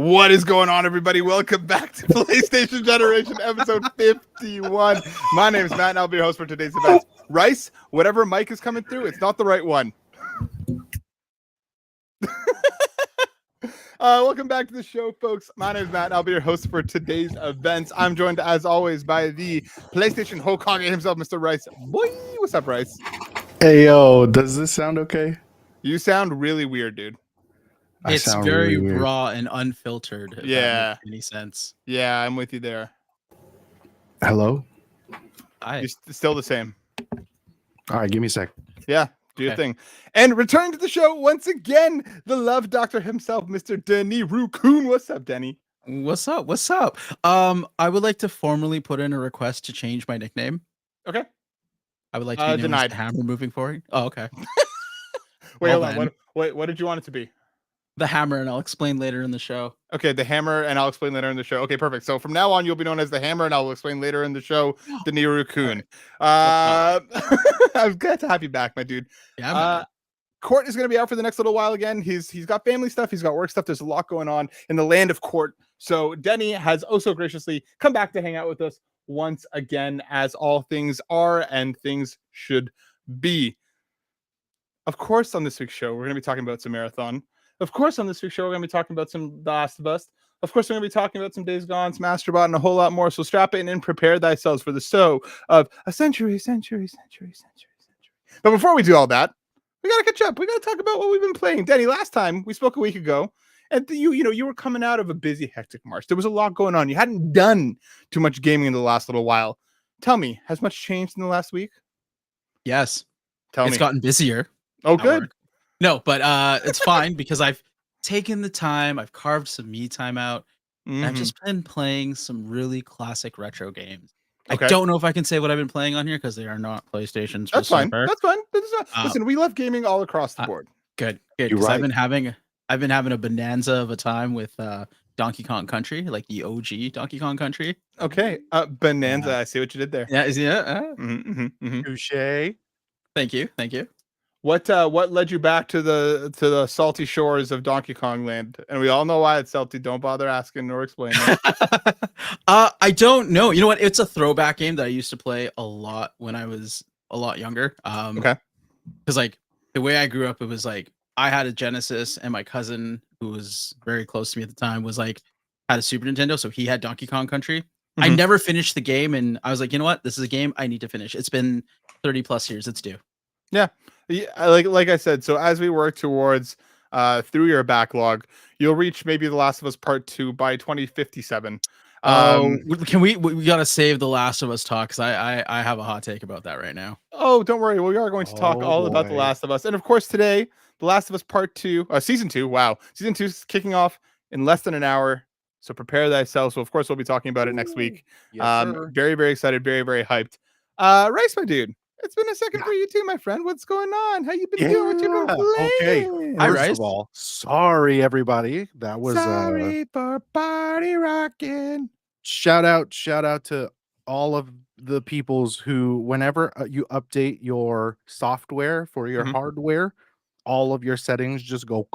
What is going on, everybody? Welcome back to PlayStation Generation episode 51. My name is Matt, and I'll be your host for today's event. Rice, whatever mic is coming through, it's not the right one. Welcome back to the show, folks. My name is Matt, and I'll be your host for today's events. I'm joined, as always, by the PlayStation Hokage himself, Mr. Rice. Boy, what's up, Rice? Hey, yo, does this sound okay? You sound really weird, dude. It's very really raw and unfiltered. If that makes any sense? Yeah, I'm with you there. Hello? You're still the same. All right, give me a sec. Yeah, do your thing. And returning to the show once again, the love doctor himself, Mr. Denny Rukun. What's up, Denny? What's up? What's up? I would like to formally put in a request to change my nickname. Okay. I would like to be known as the Hammer moving forward. Oh, okay. Wait, hold on. What did you want it to be? The Hammer, and I'll explain later in the show. Okay, the Hammer, and I'll explain later in the show. Okay, perfect. So from now on, you'll be known as the Hammer, and I'll explain later in the show, the Nirukun. I'm glad to have you back, my dude. Yeah. Court is going to be out for the next little while again. He's got family stuff. He's got work stuff. There's a lot going on in the land of Court. So Denny has so graciously come back to hang out with us once again, as all things are and things should be. Of course, on this week's show, we're going to be talking about some Marathon. Of course, on this week's show, we're going to be talking about some The Last of Us. Of course, we're going to be talking about some Days Gone, some Astrobot, and a whole lot more. So strap in and prepare thyself for the show of a century. But before we do all that, we got to catch up. We got to talk about what we've been playing. Denny, last time we spoke a week ago, and you were coming out of a busy, hectic March. There was a lot going on. You hadn't done too much gaming in the last little while. Tell me, has much changed in the last week? Yes. Tell me. It's gotten busier. Oh, good. No, but it's fine because I've taken the time. I've carved some me time out. And I've just been playing some really classic retro games. Okay. I don't know if I can say what I've been playing on here because they are not PlayStation. That's fine. That's fine. Listen, we love gaming all across the board. Good. Because I've been having a bonanza of a time with Donkey Kong Country, like the OG Donkey Kong Country. Okay, bonanza. I see what you did there. Yeah. Touché. Thank you. What led you back to the salty shores of Donkey Kong Land? And we all know why it's salty. Don't bother asking or explaining. I don't know. You know what? It's a throwback game that I used to play a lot when I was a lot younger. Okay. Because like the way I grew up, it was like I had a Genesis, and my cousin, who was very close to me at the time, was like had a Super Nintendo, so he had Donkey Kong Country. I never finished the game, and I was like, you know what? This is a game I need to finish. It's been 30 plus years. It's due. Yeah, like I said, so as we work towards through your backlog, you'll reach maybe The Last of Us Part 2 by 2057. Can we gotta save The Last of Us talk, because I have a hot take about that right now. Oh, don't worry, we are going to talk all about The Last of Us, and of course today, The Last of Us Part 2, Season 2. Wow, Season 2 is kicking off in less than an hour. So prepare thyself. So of course we'll be talking about it next week. Yes, very, very excited, very, very hyped. Rice, my dude. It's been a second for you too, my friend. What's going on? How you been doing? What you been playing? Okay. First of all, sorry everybody. That was sorry for party rocking. Shout out to all of the peoples who, whenever you update your software for your hardware, all of your settings just go.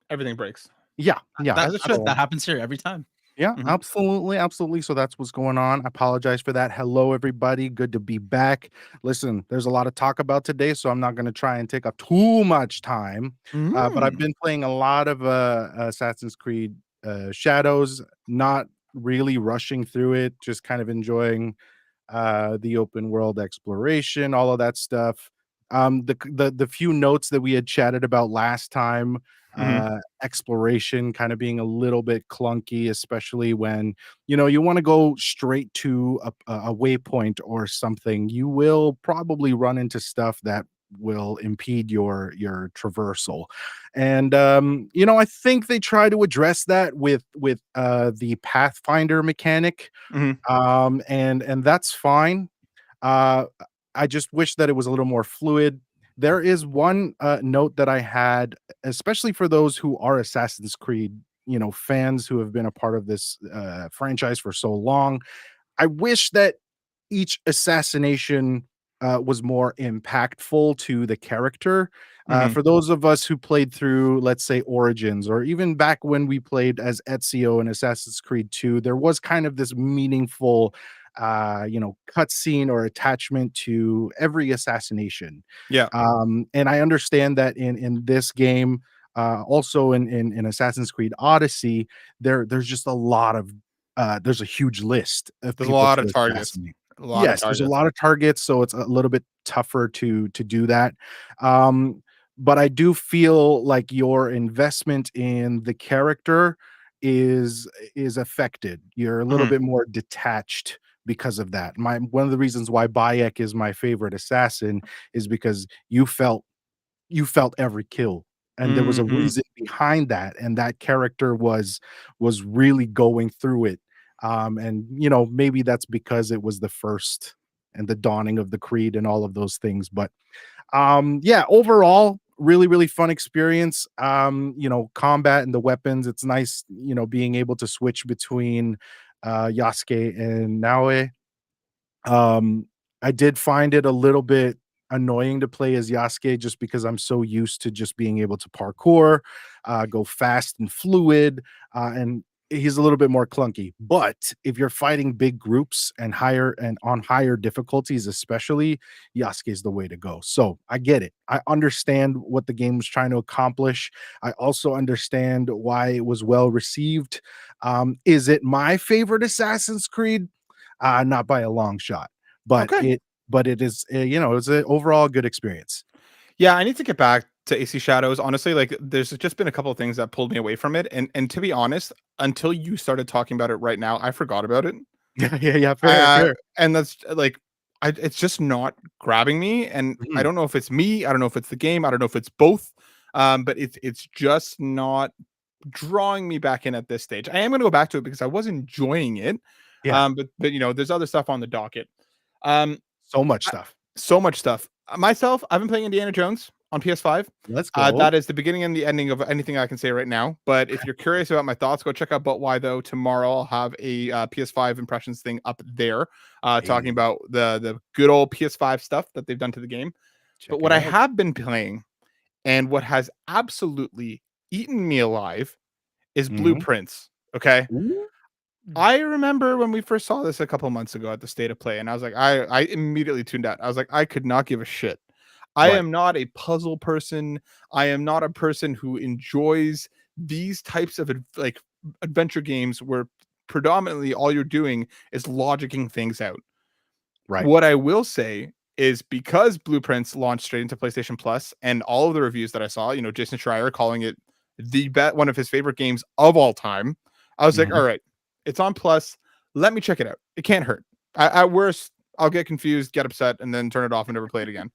Everything breaks. Yeah. That happens here every time. Yeah, absolutely. So that's what's going on. I apologize for that. Hello, everybody. Good to be back. Listen, there's a lot of talk about today, so I'm not going to try and take up too much time. But I've been playing a lot of Assassin's Creed Shadows, not really rushing through it, just kind of enjoying the open world exploration, all of that stuff. The few notes that we had chatted about last time, exploration kind of being a little bit clunky, especially when you want to go straight to a waypoint or something. You will probably run into stuff that will impede your traversal, and I think they try to address that with the Pathfinder mechanic, and that's fine. I just wish that it was a little more fluid. There is one note that I had, especially for those who are Assassin's Creed, fans who have been a part of this franchise for so long. I wish that each assassination was more impactful to the character. Mhm. For those of us who played through, let's say, Origins, or even back when we played as Ezio in Assassin's Creed 2, there was kind of this meaningful, cutscene or attachment to every assassination. Yeah. And I understand that in this game, also in Assassin's Creed Odyssey, there's just a lot of there's a huge list of There's a people lot to of targets. assassinate. A lot of Yes, there's a targets. lot of targets, so it's a little bit tougher to do that. Um, but I do feel like your investment in the character is is affected. You're a little Mhm. bit more detached because of that. My one of the reasons why Bayek is my favorite assassin is because you felt every kill, and there was a Mhm. reason behind that, and that character was really going through it. And maybe that's because it was the first and the dawning of the creed and all of those things. But yeah, overall, really, really fun experience. Combat and the weapons, it's nice, being able to switch between Yasuke and Naoe. um, I did find it a little bit annoying to play as Yasuke just because I'm so used to just being able to parkour, go fast and fluid, and he's a little bit more clunky. But if you're fighting big groups and on higher difficulties, especially, Yasuke is the way to go. So I get it. I understand what the game was trying to accomplish. I also understand why it was well received. Is it my favorite Assassin's Creed? Not by a long shot, but Okay. it is, it's an overall good experience. Yeah, I need to get back to AC Shadows. Honestly, like there's just been a couple of things that pulled me away from it. And to be honest, until you started talking about it right now, I forgot about it. Yeah, yeah, yeah, fair, fair. And that's like it's just not grabbing me. And I Mhm. don't know if it's me, I don't know if it's the game, I don't know if it's both. But it's just not drawing me back in at this stage. I am gonna go back to it because I was enjoying it. Yeah, But there's other stuff on the docket. Um, so much I, stuff. so much stuff. Myself, I've been playing Indiana Jones on PS5. Let's go. That is the beginning and the ending of anything I can say right now. But if you're curious about my thoughts, go check out But Why Though. Tomorrow I'll have a PS5 impressions thing up there, talking Hey, about the good old PS5 stuff that they've done to the game. But check what it I out. have been playing and what has absolutely eaten me alive is Mhm. Blueprints. Okay. Ooh. I remember when we first saw this a couple months ago at the State of Play, and I was like, I immediately tuned out. I was like, I could not give a shit. I Right, am not a puzzle person. I am not a person who enjoys these types of like adventure games where predominantly all you're doing is logicking things out. right. What I will say is because Blueprints launched straight into PlayStation Plus, and all of the reviews that I saw, Jason Schreier calling it one of his favorite games of all time. I was like, Mhm. all right, it's on Plus. Let me check it out. It can't hurt. At worst, I'll get confused, get upset, and then turn it off and never play it again.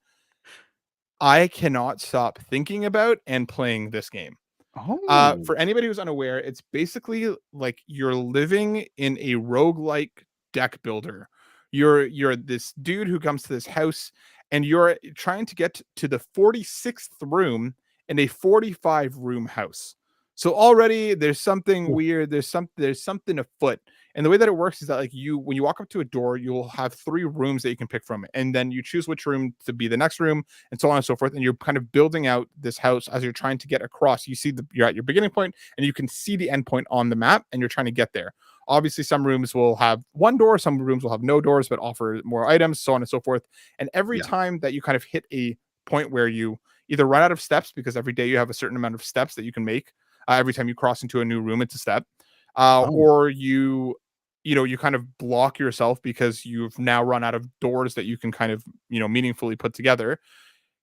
I cannot stop thinking about and playing this game. Oh. For anybody who's unaware, it's basically like you're living in a roguelike deck builder. You're this dude who comes to this house and you're trying to get to the 46th room in a 45 room house. So already there's something Ooh, weird, there's something afoot. And the way that it works is that like when you walk up to a door, you'll have three rooms that you can pick from, and then you choose which room to be the next room, and so on and so forth. And you're kind of building out this house as you're trying to get across. You're at your beginning point, and you can see the end point on the map, and you're trying to get there. Obviously, some rooms will have one door, some rooms will have no doors, but offer more items, so on and so forth. And every yeah. time that you kind of hit a point where you either run out of steps, because every day you have a certain amount of steps that you can make. Every time you cross into a new room, it's a step. Oh, Or you kind of block yourself because you've now run out of doors that you can kind of meaningfully put together.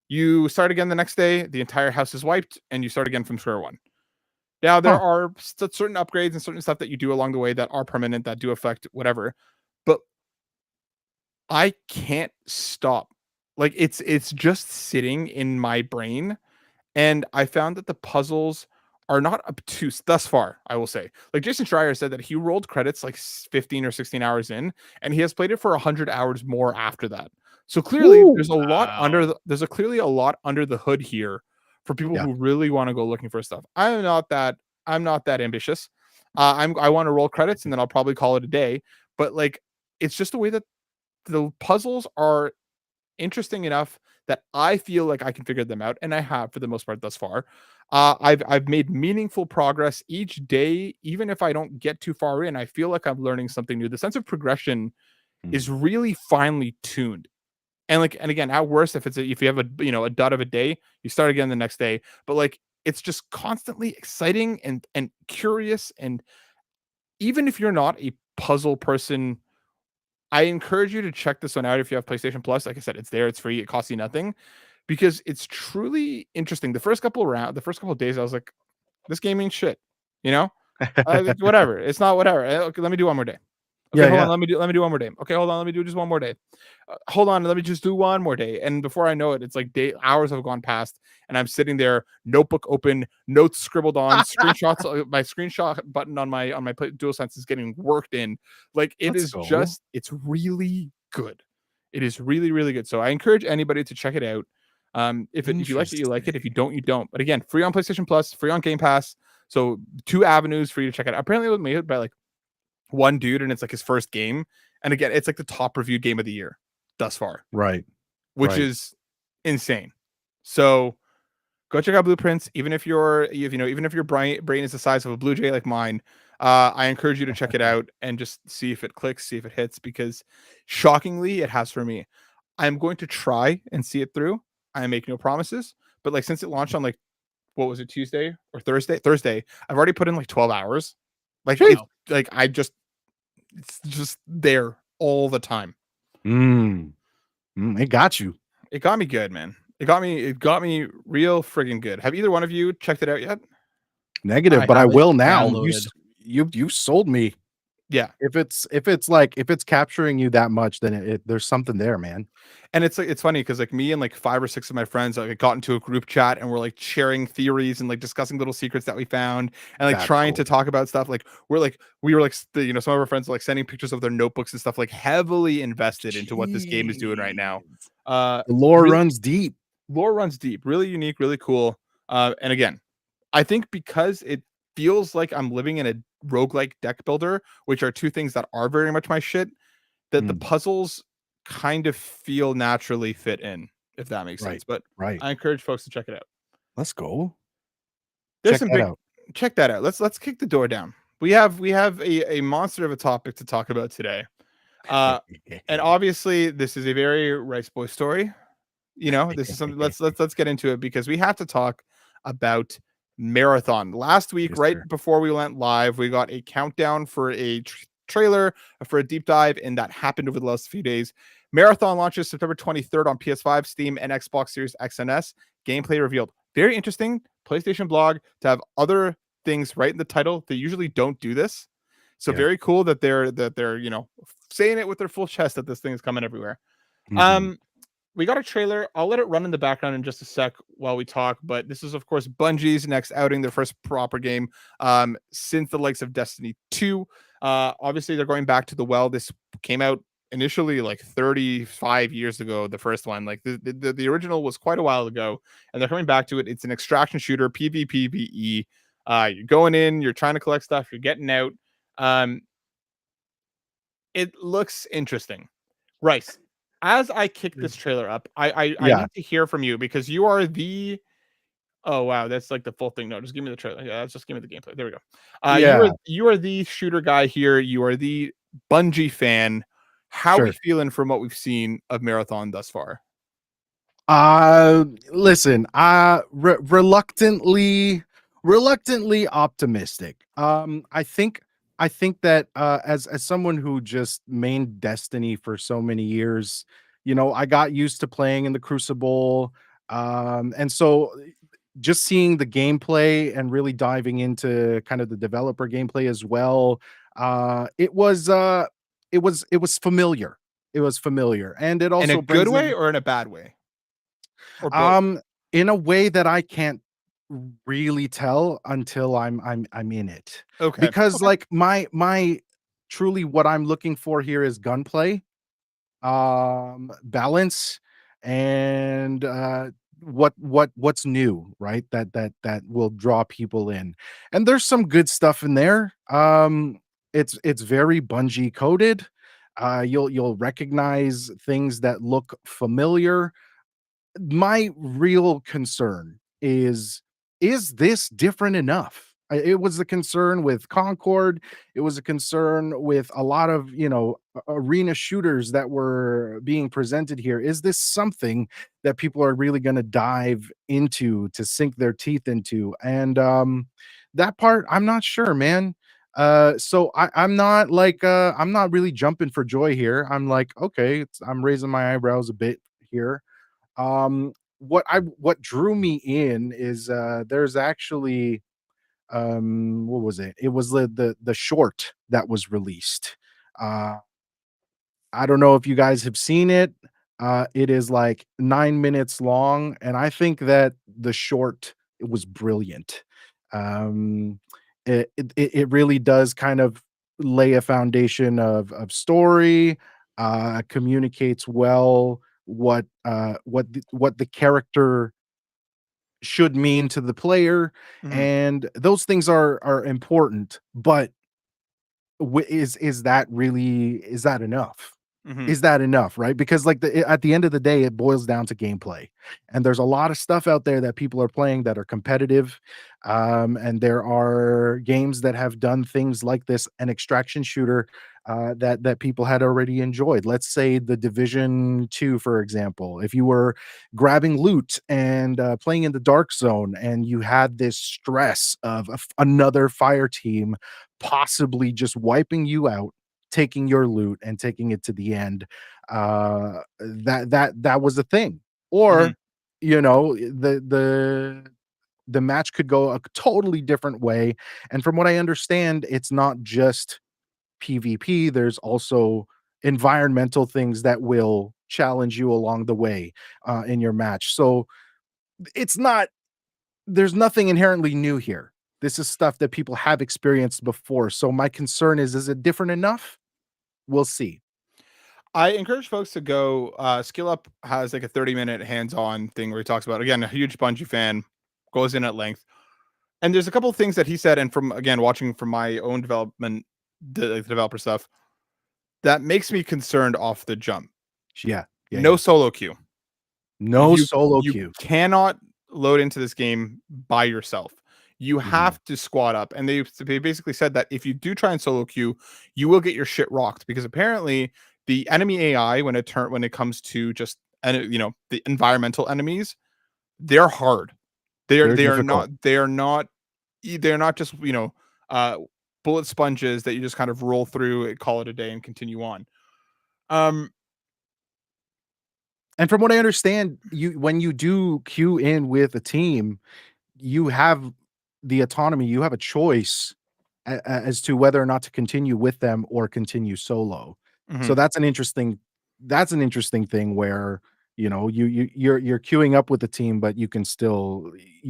You start again the next day, the entire house is wiped, and you start again from square one. Now there huh. are certain upgrades and certain stuff that you do along the way that are permanent, that do affect whatever, but I can't stop. Like it's just sitting in my brain, and I found that the puzzles are not obtuse thus far, I will say. Like Jason Schreier said that he rolled credits like 15 or 16 hours in, and he has played it for 100 hours more after that. So clearly Ooh. Wow. there's a clearly a lot under the hood here for people Yeah. who really want to go looking for stuff. I'm not that ambitious. I want to roll credits and then I'll probably call it a day, but like it's just the way that the puzzles are interesting enough that I feel like I can figure them out, and I have for the most part thus far. I've made meaningful progress each day, even if I don't get too far in. I feel like I'm learning something new. The sense of progression is Mhm. really finely tuned. And again, at worst, if you have a dud of a day, you start again the next day. But like it's just constantly exciting and curious. And even if you're not a puzzle person, I encourage you to check this one out if you have PlayStation Plus. Like I said, it's there, it's free, it costs you nothing because it's truly interesting. The first couple of days, I was like, this game ain't shit, you know? Whatever. It's not whatever. Okay, let me do one more day. Okay, Yeah, hold on. yeah. Let me do one more day. Okay, hold on. Let me do just one more day. Hold on. Let me just do one more day. And before I know it, it's like hours have gone past, and I'm sitting there, notebook open, notes scribbled on, screenshots. My screenshot button on my DualSense is getting worked in. Like it Let's is go. it's really good. It is really really good. So I encourage anybody to check it out. If you like it, you like it. If you Interesting. don't, you don't. But again, free on PlayStation Plus, free on Game Pass. So two avenues for you to check it out. Apparently, it was made by like one dude, and it's like his first game. And again, it's like the top reviewed game of the year thus far, Right, which right. is insane. So go check out Blueprints. Even if your brain is the size of a blue jay like mine, I encourage you to check it out and just see if it clicks, see if it hits, because shockingly, it has for me. I'm going to try and see it through. I make no promises, but like since it launched on like what was it, Tuesday or Thursday? Thursday, I've already put in like 12 hours. Like it's Wow. like it's just there all the time. Mm, it got you. It got me good, man. It got me real friggin' good. Have either one of you checked it out yet? Negative, I but I have it will now. downloaded. You sold me. Yeah. If it's capturing you that much, then there's something there, man. And it's like it's funny because like me and like 5 or 6 of my friends like got into a group chat and we're like sharing theories and like discussing little secrets that we found and like That's trying to cool. talk about stuff. Like we were like some of our friends like sending pictures of their notebooks and stuff, like heavily invested into what this game is doing right now. Jeez. Uh The lore really runs deep. lore runs deep, really unique, really cool. And again, I think because it feels like I'm living in a roguelike deck builder, which are two things that are very much my shit, that the Mm, puzzles kind of feel naturally fit in, if that makes right, sense. But right. I encourage folks to check it out. Let's go. There's Check some that big out. check that out. Let's kick the door down. We have a monster of a topic to talk about today. Uh and obviously this is a very Rice Boy story. This is something let's get into it because we have to talk about Marathon. Last week, Yes, right sir. before we went live, we got a countdown for a trailer for a deep dive, and that happened over the last few days. Marathon launches September 23rd on PS5, Steam, and Xbox Series X and S. Gameplay revealed. Very interesting. PlayStation blog to have other things right in the title. They usually don't do this. So Yeah. very cool that they're saying it with their full chest that this thing is coming everywhere. Mhm. Um, we got a trailer. I'll let it run in the background in just a sec while we talk. But this is, of course, Bungie's next outing, their first proper game since the likes of Destiny 2. Obviously, they're going back to the well. This came out initially like 35 years ago, the first one. Like the original was quite a while ago, and they're coming back to it. It's an extraction shooter, PvPvE. You're going in, you're trying to collect stuff, you're getting out. Um, it looks interesting. Rice, as I kick this trailer up, I Yeah, need to hear from you because you are the oh wow, that's like the full thing. No, just give me the trailer. Yeah, just give me the gameplay. There we go. yeah, You are the shooter guy here. You are the Bungie fan. How we sure. feeling from what we've seen of Marathon thus far? Listen, reluctantly optimistic. I think that as someone who just mained Destiny for so many years, I got used to playing in the Crucible. And so just seeing the gameplay and really diving into kind of the developer gameplay as well, it was familiar. It was familiar. And it In a also good brings way in or in a bad way? Or both? um, in a way that I can't really tell until I'm in it. Okay. Because Okay. like my truly what I'm looking for here is gunplay, balance, and what's new, right? That will draw people in. And there's some good stuff in there. It's very Bungie coded. You'll recognize things that look familiar, my real concern is this different enough? It was a concern with Concord. It was a concern with a lot of, arena shooters that were being presented here. Is this something that people are really going to dive into to sink their teeth into? And that part, I'm not sure, man. So I'm not like I'm not really jumping for joy here. I'm like, okay, I'm raising my eyebrows a bit here. What drew me in is there's actually what was it? It was the short that was released. Uh I don't know if you guys have seen it. It is like 9 minutes long, and I think that the short it was brilliant. Um, it really does kind of lay a foundation of story. Communicates well what the character should mean to the player, Mhm. and those things are important. But is that really is that enough? Mhm. Is that enough, right? Because like at the end of the day, it boils down to gameplay. And there's a lot of stuff out there that people are playing that are competitive. And there are games that have done things like this, an extraction shooter that people had already enjoyed. Let's say the Division 2, for example. If you were grabbing loot and playing in the dark zone, and you had this stress of another fire team possibly just wiping you out, taking your loot and taking it to the end. That was a thing. Mhm. Or, the match could go a totally different way. And from what I understand, it's not just PvP, there's also environmental things that will challenge you along the way in your match. So it's not there's nothing inherently new here. This is stuff that people have experienced before. So my concern is it different enough? We'll see. I encourage folks to go. Skill Up has like a 30-minute hands-on thing where he talks about, again, a huge Bungie fan, goes in at length. And there's a couple of things that he said, and from again watching from my own development, the developer stuff, that makes me concerned off the jump. Yeah. Yeah, No yeah. solo queue. No You solo you queue. cannot load into this game by yourself. You Mhm. have to squad up, and they basically said that if you do try and solo queue, you will get your shit rocked because apparently the enemy AI when it comes to just and the environmental enemies, they're hard. They're difficult. They're not just uh bullet sponges that you just kind of roll through it, call it a day, and continue on. Um, And from what I understand, you when you do queue in with a team, you have the autonomy, you have a choice as to whether or not to continue with them or continue solo. So mhm. that's an interesting thing where, you're queuing up with the team, but you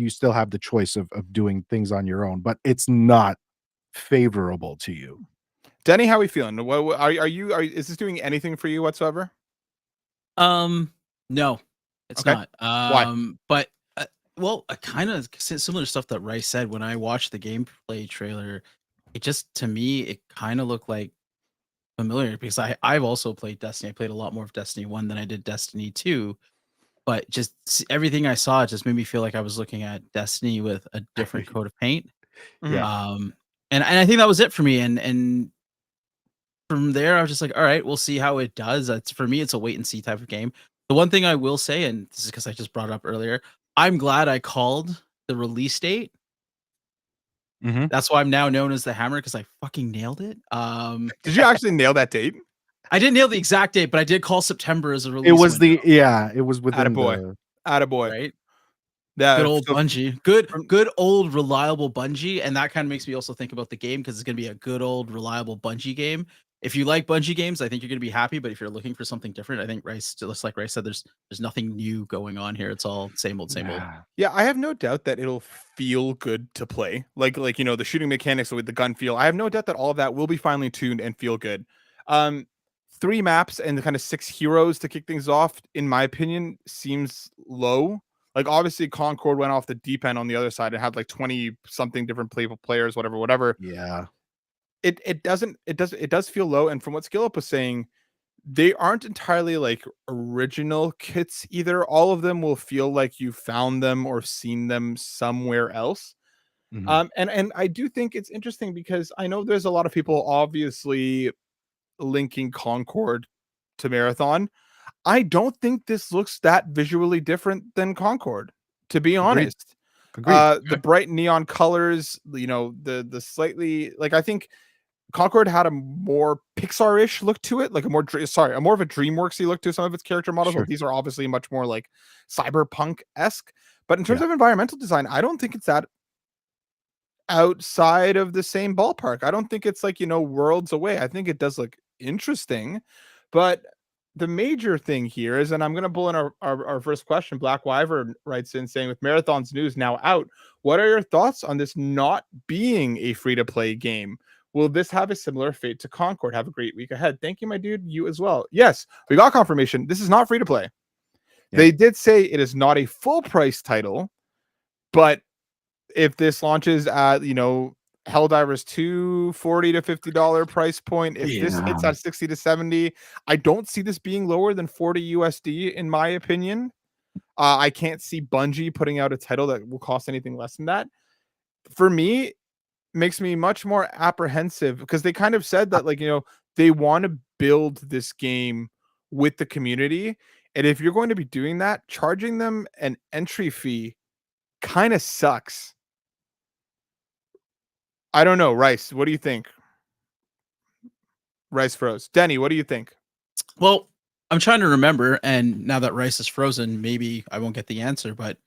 still have the choice of doing things on your own, but it's not favorable to you. Denny, how are we feeling? Is this doing anything for you whatsoever? No, it's Okay. not. Why? But well, kind of similar stuff that Rice said when I watched the gameplay trailer. It just to me, it kind of looked like familiar because I've also played Destiny. I played a lot more of Destiny 1 than I did Destiny 2, but just everything I saw just made me feel like I was looking at Destiny with a different coat of paint. Mhm. Yeah. Um, and I think that was it for me. And from there, I was just like, all right, we'll see how it does. It's for me, it's a wait and see type of game. The one thing I will say, and this is because I just brought it up earlier, I'm glad I called the release date. Mhm. That's why I'm now known as the Hammer because I fucking nailed it. Did you actually nail that date? I didn't nail the exact date, but I did call September as a It release was window, it was within Attaboy. the Attaboy. right? Good Yeah. old So Bungie. Good, from good old reliable Bungie, and that kind of makes me also think about the game because it's gonna be a good old reliable Bungie game. If you like Bungie games, I think you're gonna be happy. But if you're looking for something different, I think Rice, just like Rice said, there's nothing new going on here. It's all same old, same old. yeah. Yeah, I have no doubt that it'll feel good to play. Like the shooting mechanics with the gun feel. I have no doubt that all of that will be finely tuned and feel good. Um, 3 maps and the kind of 6 heroes to kick things off, in my opinion, seems low. Like obviously Concord went off the deep end on the other side and had like 20 something different playable players, whatever. Yeah. It does feel low. And from what Skill Up was saying, they aren't entirely like original kits either. All of them will feel like you found them or seen them somewhere else. Mhm. And I do think it's interesting because I know there's a lot of people obviously linking Concord to Marathon. I don't think this looks that visually different than Concord, to be Agreed. honest. Agreed. The bright neon colors, you know, the slightly like I think Concord had a more Pixar-ish look to it, like a more a more of a DreamWorksy look to some of its character models. While Sure. these are obviously much more like cyberpunk-esque. But in terms Yeah. of environmental design, I don't think it's that outside of the same ballpark. I don't think it's like, you know, worlds away. I think it does look interesting, but the major thing here is, and I'm going to pull in our first question. Black Wyvern writes in saying, with Marathon's news now out, what are your thoughts on this not being a free-to-play game? Will this have a similar fate to Concord? Have a great week ahead. Thank you, my dude. You as well. Yes, we got confirmation. This is not free-to-play. Yeah. They did say it is not a full-price title, but if this launches at, you know, Helldivers 2 $40 to $50 price point, if this hits Yeah. at 60 to 70, I don't see this being lower than 40 USD in my opinion. I can't see Bungie putting out a title that will cost anything less than that. For me, makes me much more apprehensive because they kind of said that, like, you know, they want to build this game with the community, and if you're going to be doing that, charging them an entry fee kind of sucks. I don't know, Rice. What do you think? Rice froze. Denny, what do you think? Well, I'm trying to remember, and now that Rice is frozen, maybe I won't get the answer, but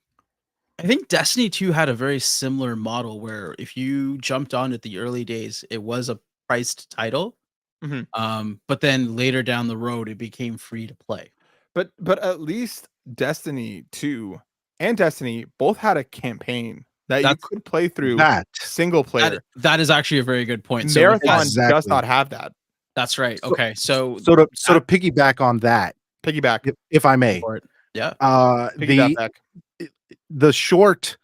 I think Destiny 2 had a very similar model where if you jumped on at the early days, it was a priced title. Mhm. But then later down the road, it became free to play. But at least Destiny 2 and Destiny both had a campaign that you That's could play through That single player. that is actually a very good point. So it Marathon has, does exactly. not have that. that's right. So Okay, so so to piggyback on that, Piggyback. if I go may, for it. Yeah. Piggyback back. the short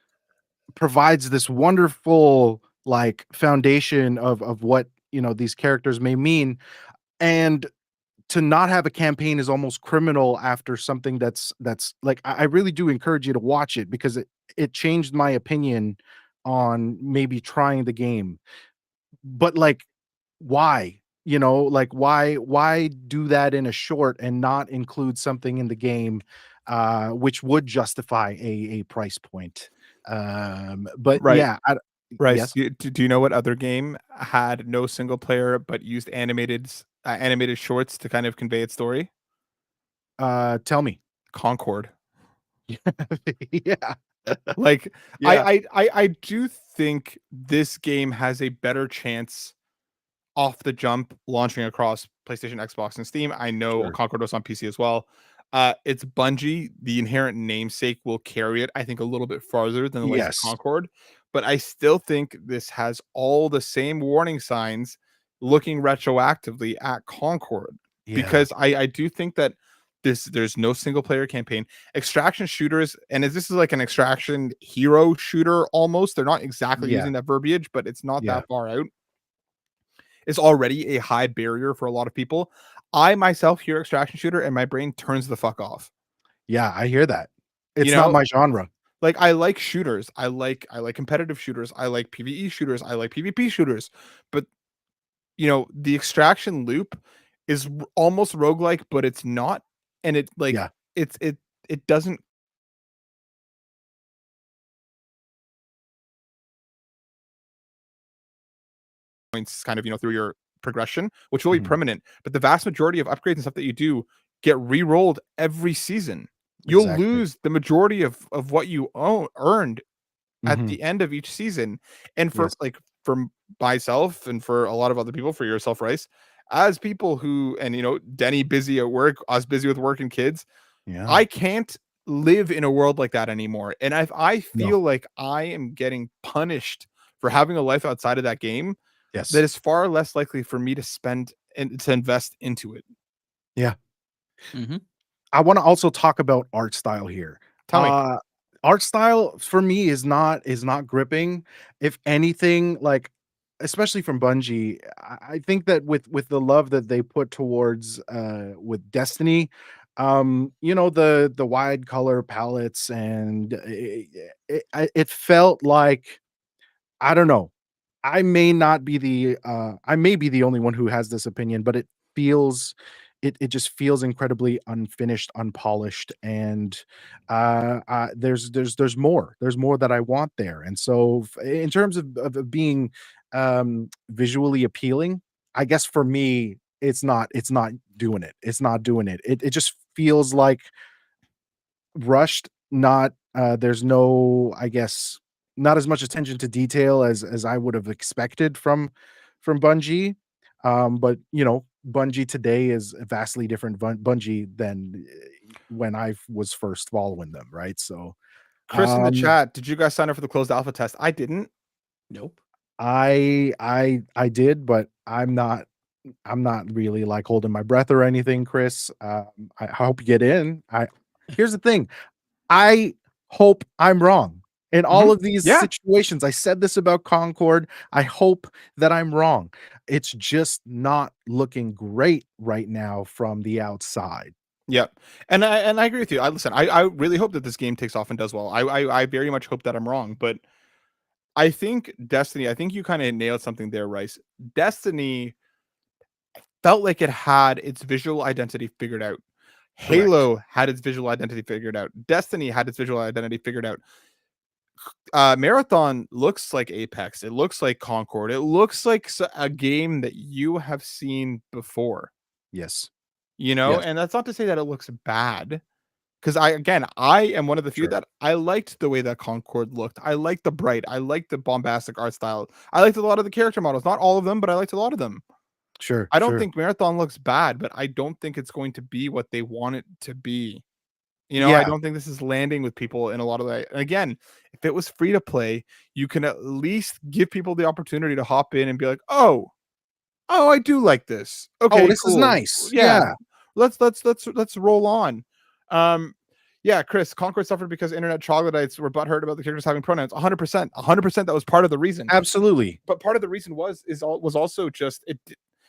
provides this wonderful like foundation of what, you know, these characters may mean, and to not have a campaign is almost criminal after something that's like I really do encourage you to watch it because it changed my opinion on maybe trying the game. But like why? You know, like why do that in a short and not include something in the game which would justify a price point. But Right. yeah, Rice, yes. do you know what other game had no single player but used animated shorts to kind of convey its story? Tell me. Concord. Yeah. Like Yeah. I do think this game has a better chance off the jump launching across PlayStation, Xbox, and Steam. I know Sure. Concord was on PC as well. It's Bungie. The inherent namesake will carry it, I think, a little bit farther than the likes of Yes. Concord. But I still think this has all the same warning signs looking retroactively at Concord. Yeah. Because I do think that there's no single player campaign. Extraction shooters, and this is like an extraction hero shooter almost. They're not exactly Yeah. using that verbiage, but it's not Yeah. that far out, is already a high barrier for a lot of people. I myself hear extraction shooter and my brain turns the fuck off. Yeah, I hear that. You It's not know, my genre. like I like shooters. I like competitive shooters. I like PvE shooters. I like PvP shooters. But you know, the extraction loop is almost roguelike, but it's not. And it like Yeah. it doesn't points kind of, you know, through your progression, which will be Mhm. permanent. But the vast majority of upgrades and stuff that you do get re-rolled every season. You'll Exactly. lose the majority of what you earned at Mhm. the end of each season. And for Yes. like for myself and for a lot of other people, for yourself, Rice, as people who, and you know, Denny busy at work, us busy with work and kids, Yeah. I can't live in a world like that anymore. And if I No. feel like I am getting punished for having a life outside of that game, that Yes. is far less likely for me to spend and to invest into it. Yeah. Hmm. I wanna also talk about art style here. Tell me. Art style for me is not gripping. If anything, like especially from Bungie, I think that with the love that they put towards with Destiny, the wide color palettes, and it felt like, I don't know. I may be the only one who has this opinion, but feels it just feels incredibly unfinished, unpolished, and there's more that I want there. And so in terms of being visually appealing, I guess for me it's not doing it. It's not doing it. It just feels like rushed, not there's no, I guess, not as much attention to detail as I would have expected from Bungie. But Bungie today is a vastly different Bungie than when I was first following them, right? So Chris in the um chat, did you guys sign up for the closed alpha test? I didn't. Nope. I did, but I'm not really like holding my breath or anything, Chris. I hope you get in. I Here's the thing. I hope I'm wrong in all Mhm. of these Yeah. situations. I said this about Concord. I hope that I'm wrong. It's just not looking great right now from the outside. Yep. And I agree with you. I really hope that this game takes off and does well. I very much hope that I'm wrong, but I think Destiny, I think you kind of nailed something there, Rice. Destiny felt like it had its visual identity figured out. Correct. Halo had its visual identity figured out. Destiny had its visual identity figured out. Marathon looks like Apex. It looks like Concord. It looks like a game that you have seen before, Yes. and Yes. that's not to say that it looks bad. Because I am one of the few Sure. that I liked the way that Concord looked. I liked the bright. I liked the bombastic art style. I liked a lot of the character models. Not all of them, but I liked a lot of them. Sure. I don't Sure. think Marathon looks bad, but I don't think it's going to be what they want it to be. I Yeah. don't think this is landing with people in a lot of that. Again, if it was free to play, you can at least give people the opportunity to hop in and be like, "Oh, I do like this. Oh, Okay, this is cool. nice. Yeah. Yeah. Let's roll on." Um, yeah, Chris, Concord suffered because internet troglodytes were butthurt about the characters having pronouns. 100%. 100% that was part of the reason. Absolutely. But part of the reason was also just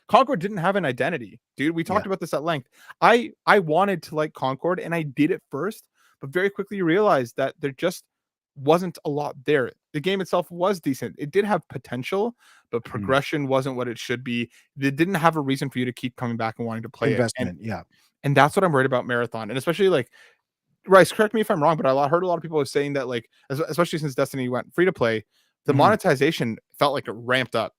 Concord didn't have an identity, dude. We Yeah. talked about this at length. I wanted to like Concord and I did it first, but very quickly realized that there just wasn't a lot there. The game itself was decent. It did have potential, but Mhm. progression wasn't what it should be. It didn't have a reason for you to keep coming back and wanting to play it. And Investment. Yeah. and that's what I'm worried about Marathon. And especially like Rice, correct me if I'm wrong, but I heard a lot of people saying that like especially since Destiny went free to play, the Mhm. monetization felt like it ramped up.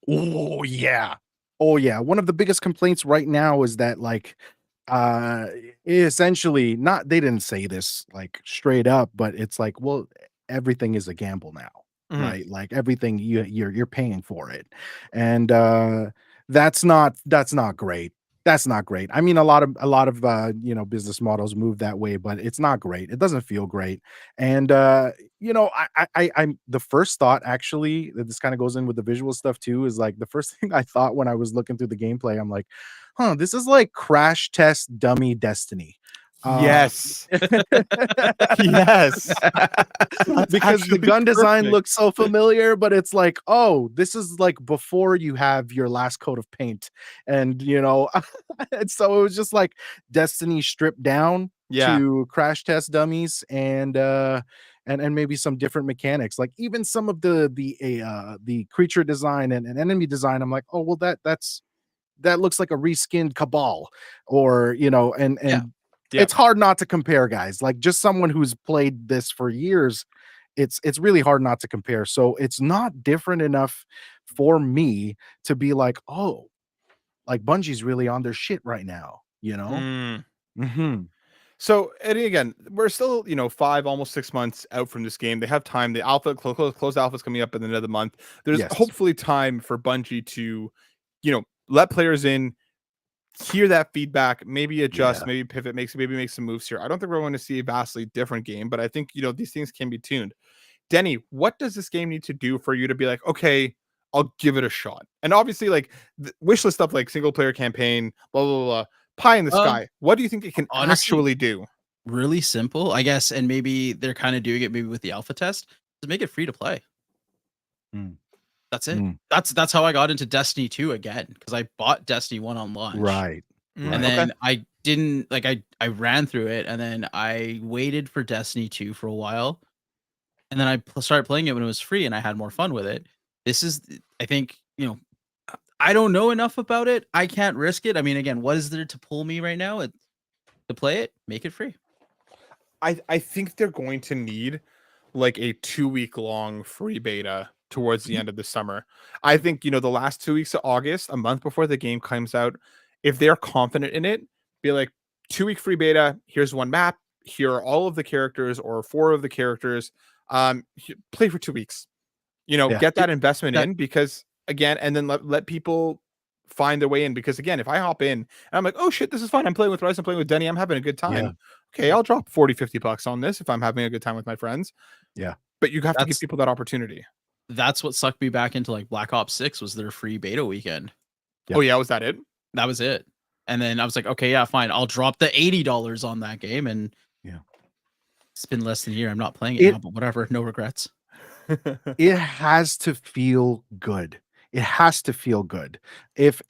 Oh yeah. Oh yeah. One of the biggest complaints right now is that like uh essentially, not, they didn't say this like straight up, but it's like, well, everything is a gamble now, Mhm. right? Like everything you're paying for it. And that's not great. That's not great. I mean, a lot of business models move that way, but it's not great. It doesn't feel great. And I'm the first thought, actually, that this kind of goes in with the visual stuff too, is like the first thing I thought when I was looking through the gameplay. I'm like, huh, this is like crash test dummy Destiny. Uh Yes. Yes. That's because the actually gun design perfect. looks so familiar, but it's like, oh, this is like before you have your last coat of paint. And and so it was just like Destiny stripped down Yeah. to crash test dummies, and maybe some different mechanics, like even some of the creature design and enemy design. I'm like, oh well, that looks like a reskinned Cabal, or Yeah. and Yep. it's hard not to compare, guys. Like, just someone who's played this for years, it's really hard not to compare. So it's not different enough for me to be like, oh, like Bungie's really on their shit right now, you know? Mm. Hmm. So, and again, we're still, 5, almost 6 months out from this game. They have time. The alpha, closed alpha is coming up at the end of the month. There's Yes. hopefully time for Bungie to, let players in, hear that feedback, maybe adjust, Yeah. maybe pivot, maybe make some moves here. I don't think we're going to see a vastly different game, but I think, these things can be tuned. Denny, what does this game need to do for you to be like, okay, I'll give it a shot? And obviously, like wish list stuff like single player campaign, blah, blah, blah, pie in the Um, sky. What do you think it can Honestly, actually do? really simple, I guess, and maybe they're kind of doing it maybe with the alpha test to make it free to play. Mm. That's it. That's how I got into Destiny 2 again, because I bought Destiny 1 on launch. Right. And then I didn't like I ran through it, and then I waited for Destiny 2 for a while. And then I started playing it when it was free, and I had more fun with it. This is, I think, I don't know enough about it. I can't risk it. I mean, again, what is there to pull me right now to play it? Make it free. I think they're going to need like a 2-week long free beta towards the end of the summer. I think, the last 2 weeks of August, a month before the game comes out, if they're confident in it, be like 2-week free beta. Here's one map. Here are all of the characters or 4 of the characters. Play for 2 weeks, get that investment in, because again, and then let people find their way in, because again, if I hop in and I'm like, oh shit, this is fun, I'm playing with Rice, I'm playing with Denny, I'm having a good time. Okay, I'll drop 40-50 bucks on this if I'm having a good time with my friends. But you have to give people that opportunity. That's what sucked me back into like Black Ops 6 was their free beta weekend. Oh yeah, was that it? That was it. And then I was like, okay, yeah, fine, I'll drop the $80 on that game. And it's been less than a year. I'm not playing it now, but whatever, no regrets. It has to feel good. It has to feel good. If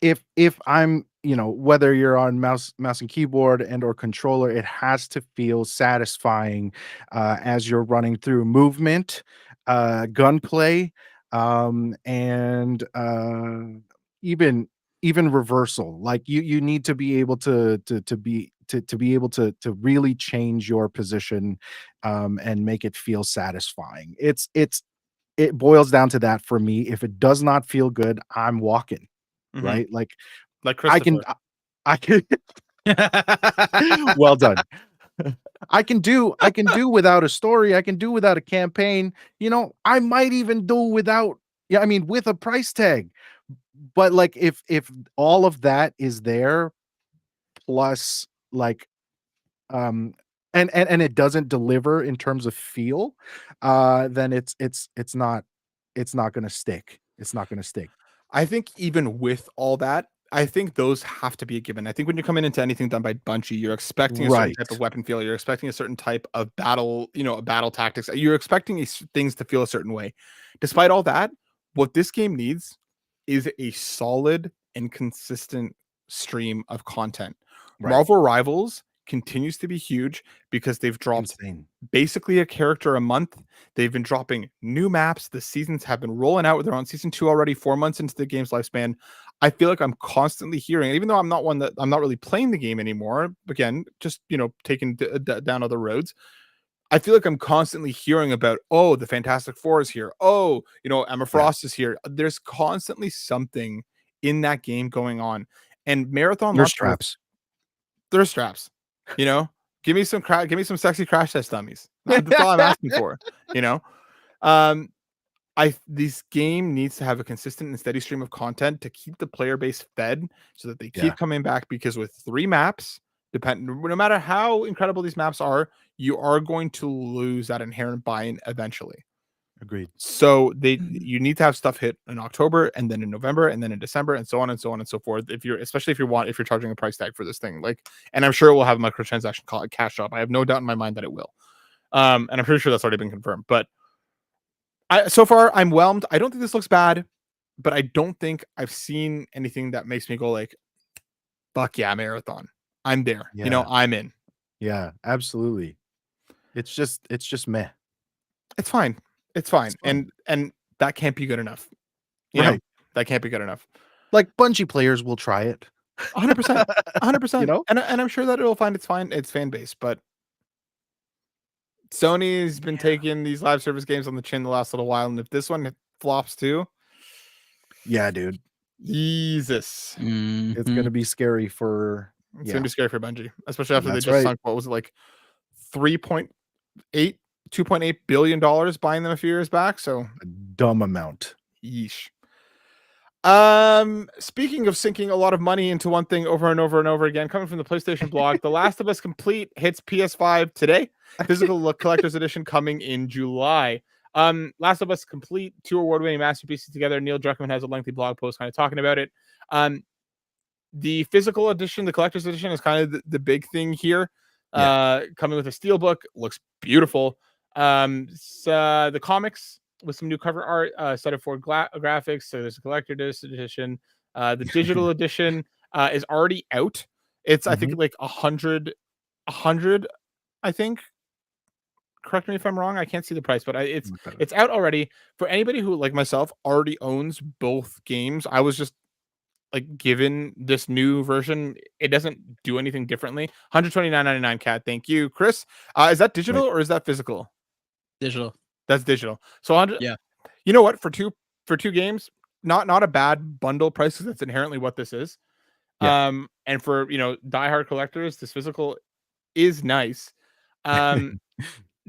I'm, whether you're on mouse and keyboard and or controller, it has to feel satisfying as you're running through movement, gunplay, and even reversal. Like you need to be able to be able to really change your position and make it feel satisfying. It boils down to that for me. If it does not feel good, I'm walking. Right? Like I can well done. I can do without a story. I can do without a campaign. I might even do without, with a price tag. But like if all of that is there, plus like and it doesn't deliver in terms of feel, then it's not gonna stick. It's not gonna stick. I think even with all that, I think those have to be a given. I think when you're coming into anything done by Bungie, you're expecting a certain type of weapon feel. You're expecting a certain type of battle, battle tactics. You're expecting things to feel a certain way. Despite all that, what this game needs is a solid and consistent stream of content. Marvel Rivals continues to be huge because they've dropped basically a character a month. They've been dropping new maps. The seasons have been rolling out. They're on season 2 already, 4 months into the game's lifespan. I feel like I'm constantly hearing, even though I'm not really playing the game anymore, again, just, taking down other roads. I feel like I'm constantly hearing about, oh, the Fantastic Four is here. Oh, Emma Frost is here. There's constantly something in that game going on. And Marathon There's straps. There's straps. Give me some sexy crash test dummies. That's all I'm asking for. This game needs to have a consistent and steady stream of content to keep the player base fed, so that they keep coming back. Because with 3 maps, no matter how incredible these maps are, you are going to lose that inherent buy-in eventually. Agreed. So you need to have stuff hit in October, and then in November, and then in December, and so on and so on and so forth. Especially if you're charging a price tag for this thing, and I'm sure it will have a microtransaction cash drop. I have no doubt in my mind that it will. And I'm pretty sure that's already been confirmed. But so far I'm whelmed. I don't think this looks bad, but I don't think I've seen anything that makes me go like, fuck yeah, Marathon. I'm there. I'm in. Yeah, absolutely. It's just meh. It's fine. It's fine. And that can't be good enough. That can't be good enough. Like Bungie players will try it. 100%. 100%. And I'm sure that it'll find its fan base, but Sony's been taking these live service games on the chin the last little while, and if this one flops too, dude, Jesus, it's gonna be scary for. It's gonna be scary for Bungie, especially after they just sunk, what was it, like $2.8 billion buying them a few years back. So a dumb amount. Yeesh. Speaking of sinking a lot of money into one thing over and over and over again, coming from the PlayStation blog, The Last of Us Complete hits PS5 today. Physical collector's edition coming in July. Last of Us Complete, 2 award-winning masterpieces together. Neil Druckmann has a lengthy blog post kind of talking about it. The physical edition, the collector's edition, is kind of the big thing here. Coming with a steelbook, looks beautiful. The comics with some new cover art, set of 4 graphics. So there's a collector edition. The digital edition is already out. It's I think like 100, I think. Correct me if I'm wrong. I can't see the price, but it's out already. For anybody who, like myself, already owns both games, I was just like given this new version. It doesn't do anything differently. 129.99 cat. Thank you, Chris. Is that digital or is that physical? Digital. That's digital. So 100. Yeah. You know what? For two games, not a bad bundle price because that's inherently what this is. Yeah. And for diehard collectors, this physical is nice.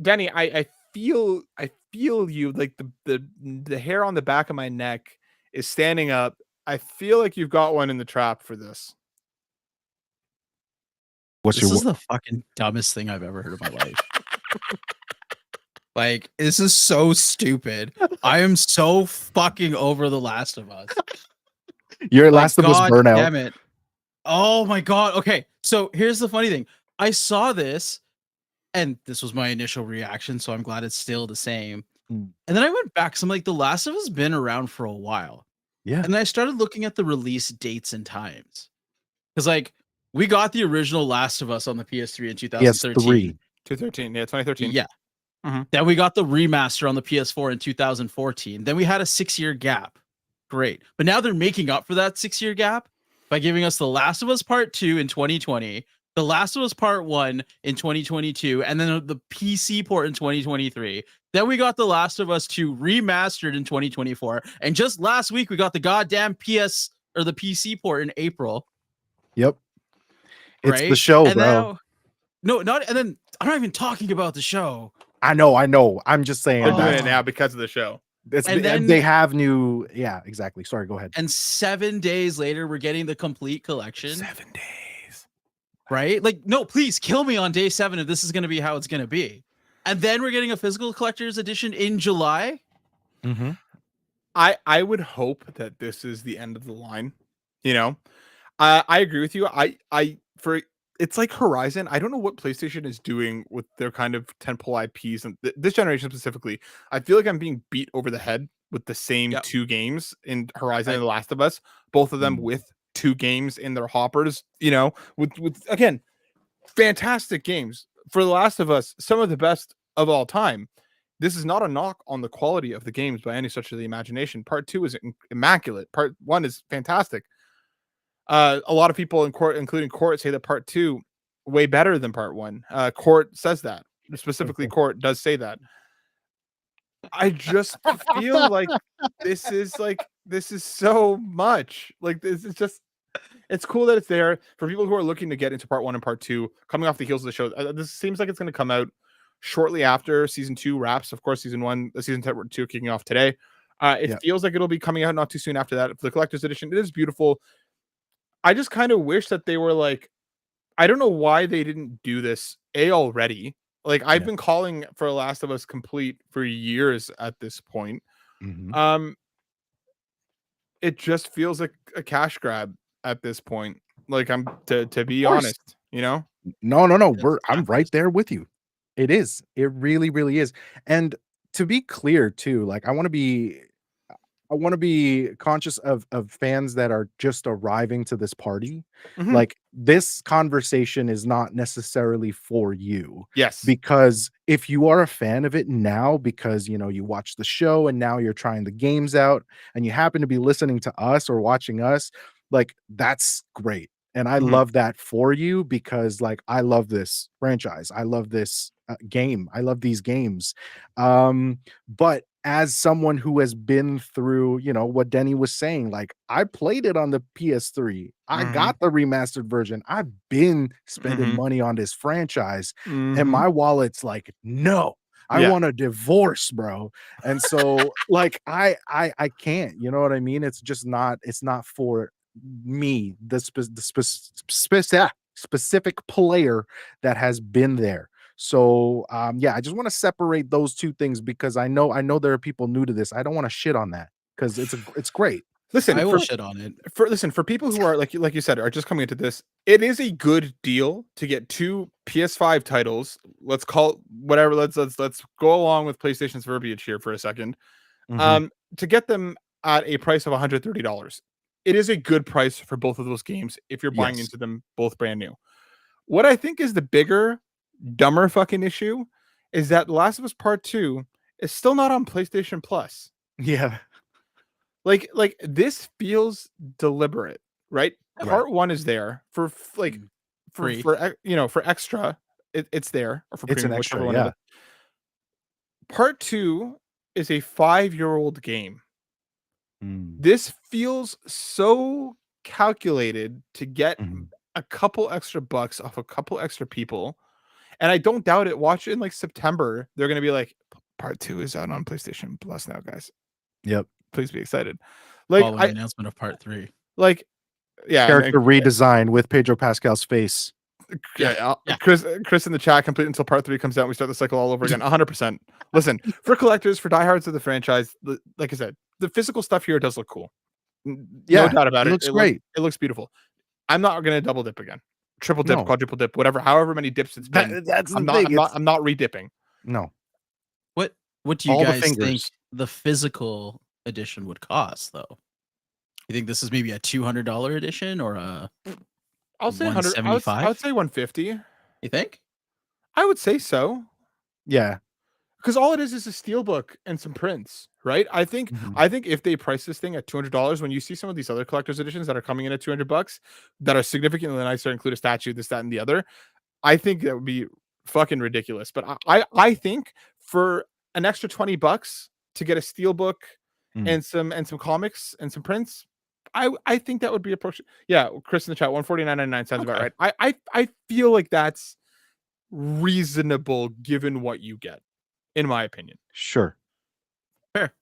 Denny, I feel you, like the hair on the back of my neck is standing up. I feel like you've got one in the trap for this. This is the fucking dumbest thing I've ever heard in my life. Like, this is so stupid. I am so fucking over The Last of Us. Your Last of Us burnout. Damn it. Oh my god. Okay, so here's the funny thing. I saw this, and this was my initial reaction, so I'm glad it's still the same. And then I went back, so I'm like, The Last of Us has been around for a while. Yeah. And then I started looking at the release dates and times. Because, like, we got the original Last of Us on the PS3 in 2013. 2013. Yeah. Then we got the remaster on the PS4 in 2014. Then we had a 6-year gap. Great. But now they're making up for that 6-year gap by giving us The Last of Us Part 2 in 2020, The Last of Us Part 1 in 2022, and then the PC port in 2023. Then we got The Last of Us 2 remastered in 2024. And just last week, we got the goddamn the PC port in April. Yep. It's right? the show, and bro. And then I'm not even talking about the show. I know. I'm just saying they're doing it now because of the show. They have new. Yeah, exactly. Sorry, go ahead. And 7 days later, we're getting the complete collection. 7 days. Right? Like, no, please kill me on day 7 if this is going to be how it's going to be. And then we're getting a physical collector's edition in July. I would hope that this is the end of the line. I agree with you. It's like Horizon. I don't know what PlayStation is doing with their kind of tentpole IPs and this generation specifically. I feel like I'm being beat over the head with the same 2 games in Horizon and The Last of Us, both of them with 2 games in their hoppers, with again, fantastic games. For The Last of Us, some of the best of all time. This is not a knock on the quality of the games by any stretch of the imagination. Part 2 is immaculate. Part 1 is fantastic. A lot of people in court, including Court, say that Part 2 way better than Part 1. Court says that. Specifically, Court does say that. I just feel like this is so much. Like, this is just, it's cool that it's there for people who are looking to get into Part 1 and Part 2, coming off the heels of the show. This seems like it's going to come out shortly after season 2 wraps. Of course, season 2 kicking off today. It feels like it'll be coming out not too soon after that. For the collector's edition, it is beautiful. I just kind of wish that they were like, I don't know why they didn't do this already. Like, I've been calling for Last of Us Complete for years at this point. It just feels like a cash grab at this point. Like, I'm to be honest, No. I'm right there with you. It is. It really, really is. And to be clear too, like, I want to be conscious of fans that are just arriving to this party. Like, this conversation is not necessarily for you. Yes. Because if you are a fan of it now, because you watch the show and now you're trying the games out and you happen to be listening to us or watching us, like, that's great. And I love that for you, because like, I love this franchise. I love this game. I love these games. But as someone who has been through, what Denny was saying, like, I played it on the PS3. I got the remastered version. I've been spending money on this franchise, and my wallet's like, no, I want a divorce, bro. And so like, I can't, you know what I mean? It's just not, it's not for me, the specific player that has been there. So I just want to separate those two things, because I know there are people new to this. I don't want to shit on that, because it's great. Listen, I will shit on it. For people who are like you said, are just coming into this, it is a good deal to get 2 PS5 titles. Let's call it whatever. Let's go along with PlayStation's verbiage here for a second. To get them at a price of $130. It is a good price for both of those games if you're buying Yes. into them both brand new. What I think is the bigger, dumber fucking issue is that The Last of Us Part 2 is still not on PlayStation Plus. Yeah. Like this feels deliberate, right? Right. Part 1 is there for Free. for extra. It's there, or for It's an premium, extra, whichever one yeah. it is. Part 2 is a 5-year-old game. This feels so calculated to get a couple extra bucks off a couple extra people. And I don't doubt it. Watch it in like September. They're going to be like, Part 2 is out on PlayStation Plus now, guys. Yep. Please be excited. Like Following the announcement of Part 3. Like, yeah. Character redesign with Pedro Pascal's face. Yeah. Chris in the chat, complete until Part 3 comes out and we start the cycle all over again. 100%. Listen, for collectors, for diehards of the franchise, like I said, the physical stuff here does look cool. Yeah, No doubt about it. Looks great. It looks beautiful. I'm not going to double dip again. Triple dip, No. quadruple dip, whatever, however many dips it's been. That's I'm the thing. not re-dipping. No. What do you All the guys think fingers. the physical edition would cost, though? You think this is maybe a $200 edition or a I'll say 100. I would say 150. You think? I would say so. Yeah. Because all it is a steelbook and some prints, right? I think if they price this thing at $200, when you see some of these other collector's editions that are coming in at $200 that are significantly nicer, include a statue, this, that, and the other, I think that would be fucking ridiculous. But I think for an extra $20 to get a steelbook and some comics and some prints, I think that would be approaching. Yeah, Chris in the chat, $149.99 sounds about right. I feel like that's reasonable given what you get, in my opinion. Sure. Fair.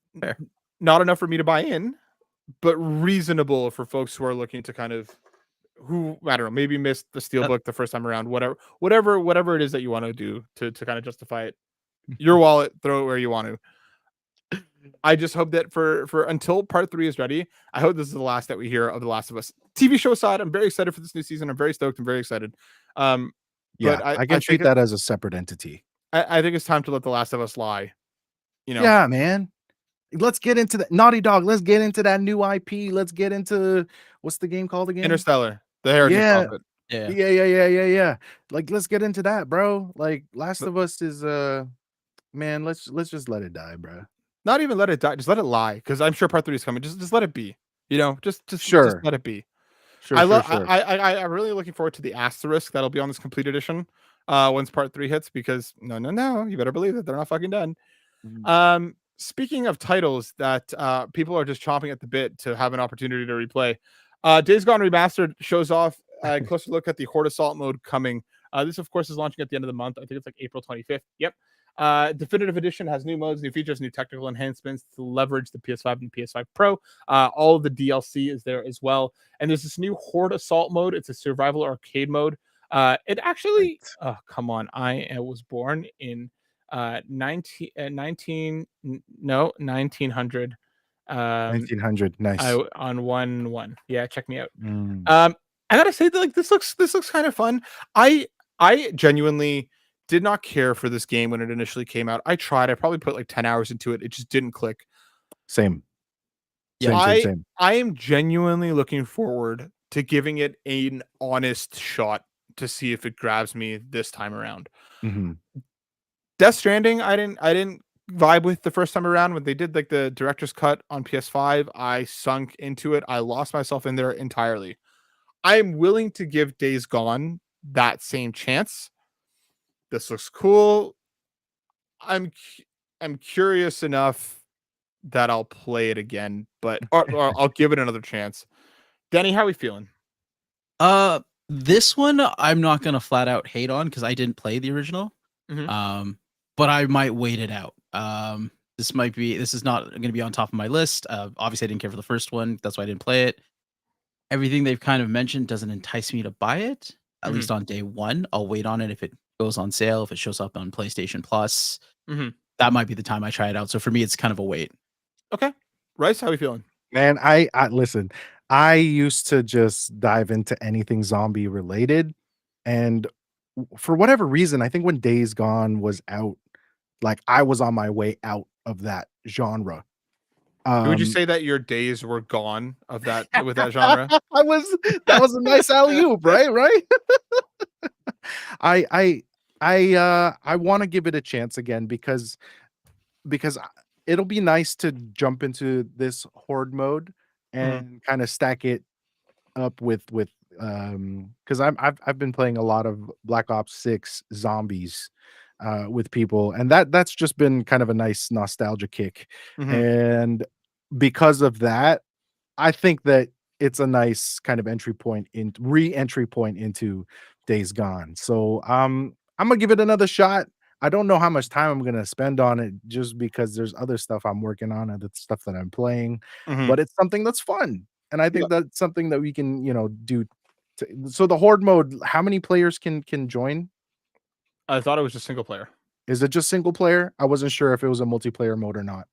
Not enough for me to buy in, but reasonable for folks who are looking to kind of, who, I don't know, maybe missed the steelbook the first time around, whatever it is that you want to do to kind of justify it. Your wallet, throw it where you want to. I just hope that for until Part 3 is ready, I hope this is the last that we hear of The Last of Us. TV show aside, I'm very excited for this new season. I'm very stoked. I'm very excited. Yeah, but I can treat that as a separate entity. I think it's time to let The Last of Us lie. You know? Yeah, man. Let's get into that. Naughty Dog. Let's get into that new IP. Let's get into, what's the game called again? Interstellar. The Heritage Prophet. Yeah. Like, let's get into that, bro. Like, Last of Us is man, let's just let it die, bro. Not even let it die, just let it lie, because I'm sure Part 3 is coming. Just let it be. You know, just Sure. let it be. Sure. I'm really looking forward to the asterisk that'll be on this complete edition once Part 3 hits, because no, you better believe that they're not fucking done. Speaking of titles that people are just chomping at the bit to have an opportunity to replay, Days Gone Remastered shows off a closer look at the Horde Assault mode coming. This, of course, is launching at the end of the month. I think it's like April 25th. Yep. Definitive Edition has new modes, new features, new technical enhancements to leverage the PS5 and PS5 Pro. All of the DLC is there as well. And there's this new Horde Assault mode. It's a survival arcade mode. It actually, come on. I was born in 1900. 1900. 1900. Nice. On 1/1. Yeah, check me out. I gotta say that, like, this looks kind of fun. I genuinely did not care for this game when it initially came out. I tried. I probably put like 10 hours into it. It just didn't click. Same. I am genuinely looking forward to giving it an honest shot to see if it grabs me this time around. Death Stranding, I didn't vibe with the first time around. When they did like the director's cut on PS5, I sunk into it. I lost myself in there entirely. I am willing to give Days Gone that same chance. This looks cool. I'm curious enough that I'll play it again, but or I'll give it another chance. Denny, how are we feeling? This one I'm not gonna flat out hate on because I didn't play the original. But I might wait it out. This is not gonna be on top of my list. Obviously I didn't care for the first one. That's why I didn't play it. Everything they've kind of mentioned doesn't entice me to buy it, at least on day one. I'll wait on it if it goes on sale, if it shows up on PlayStation Plus. That might be the time I try it out. So for me, it's kind of a wait. Okay. Rice, how are we feeling? Man, I listen, I used to just dive into anything zombie related. And for whatever reason, I think when Days Gone was out, like I was on my way out of that genre. Would you Um, say that your days were gone of that with that genre? that was a nice alley oop, right? Right. I I I want to give it a chance again because it'll be nice to jump into this horde mode Mhm, and kind of stack it up with because I've been playing a lot of Black Ops 6 zombies with people, and that's just been kind of a nice nostalgia kick. mhm. And because of that, I think that it's a nice kind of entry point in re-entry point into Days Gone. So I'm gonna give it another shot. I don't know how much time I'm gonna spend on it just because there's other stuff I'm working on and the stuff that I'm playing, Mhm. but it's something that's fun. And I Yeah. think that's something that we can, do. So the horde mode, how many players can join? I thought it was just single player. Is it just single player? I wasn't sure if it was a multiplayer mode or not.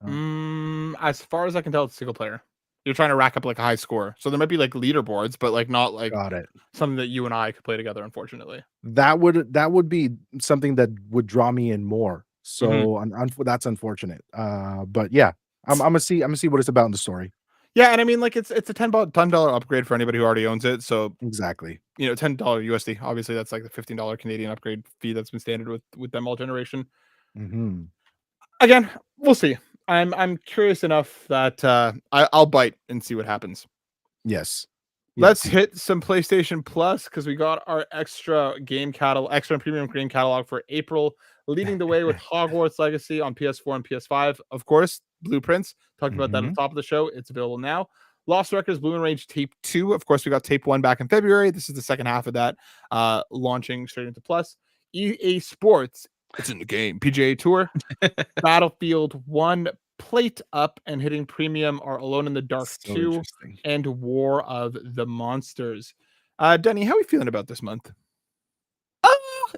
Oh, As far as I can tell, it's single player. You're trying to rack up like a high score, so there might be like leaderboards, but like not like got it. something that you and I could play together. Unfortunately. That would be something that would draw me in more. Mhm. So that's unfortunate. But yeah, I'm gonna see what it's about in the story. Yeah, and I mean, like it's a $10 upgrade for anybody who already owns it. So Exactly. $10 USD. Obviously, that's like the $15 Canadian upgrade fee that's been standard with them all generation. Hmm. Again, we'll see. I'm curious enough that I'll bite and see what happens. Yes. Let's Yes. hit some PlayStation Plus because we got our extra premium game catalog for April, leading the way with Hogwarts Legacy on PS4 and PS5. Of course, Blueprints. Talked about that at Hmm. the top of the show. It's available now. Lost Records, Blue and Rage Tape 2. Of course, we got Tape 1 back in February. This is the second half of that, launching straight into Plus. EA Sports, it's in the game. PGA Tour, Battlefield 1, Plate Up, and hitting premium are Alone in the Dark So 2 interesting. and War of the Monsters. Denny, how are we feeling about this month?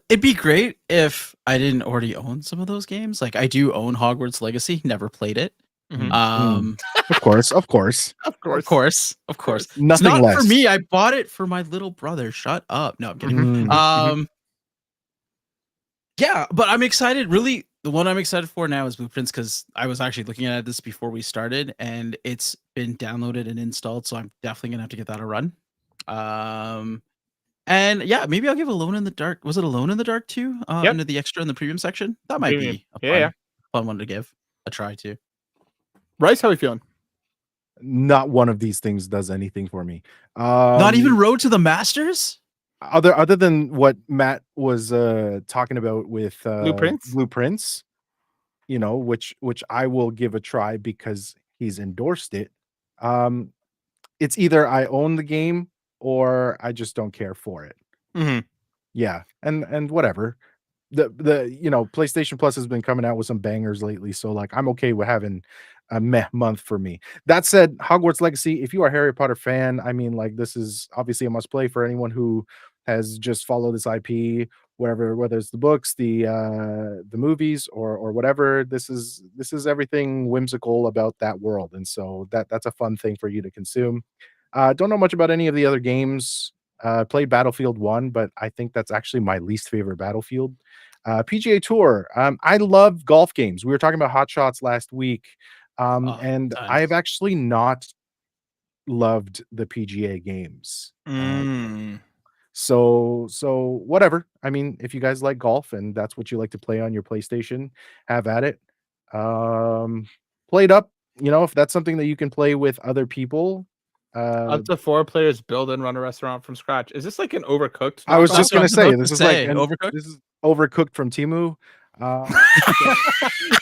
It'd be great if I didn't already own some of those games. Like I do own Hogwarts Legacy, never played it. Mhm. Um, Of course. Of course. Of of course. course, of course. It's Nothing not for less. me. I bought it for my little brother. Shut up. No, I'm kidding. Mhm. Yeah, but I'm excited. Really, the one I'm excited for now is Blueprints because I was actually looking at this before we started, and it's been downloaded and installed. So I'm definitely gonna have to get that a run. Um, and yeah, maybe I'll give Alone in the Dark. Was it Alone in the Dark too? Yep. Into the extra in the premium section. That might Premium. be a Yeah, yeah. fun one to give a try too. Rice, how are we feeling? Not one of these things does anything for me. Not even Um, Road to the Masters. other than what Matt was talking about with Blueprints? blueprints, which I will give a try because he's endorsed it. Um, it's either I own the game or I just don't care for it. Mhm. Yeah, and whatever. PlayStation Plus has been coming out with some bangers lately, so like I'm okay with having a meh month for me. That said, Hogwarts Legacy, if you are a Harry Potter fan, I mean, like this is obviously a must play for anyone who has just followed this IP, whether it's the books, the movies, or whatever. This is everything whimsical about that world, and so that's a fun thing for you to consume. Don't know much about any of the other games. Played Battlefield 1, but I think that's actually my least favorite Battlefield. PGA Tour. I love golf games. We were talking about Hot Shots last week, Oh, and I've times. actually not loved the PGA games. Mm. So whatever. I mean, if you guys like golf and that's what you like to play on your PlayStation, have at it. Played up. If that's something that you can play with other people, uh, Up to 4 players build and run a restaurant from scratch. Is this like an Overcooked I was knockoff? just That's what I gonna was say about this to is like say. Overcooked. this is Overcooked from Timu. Uh,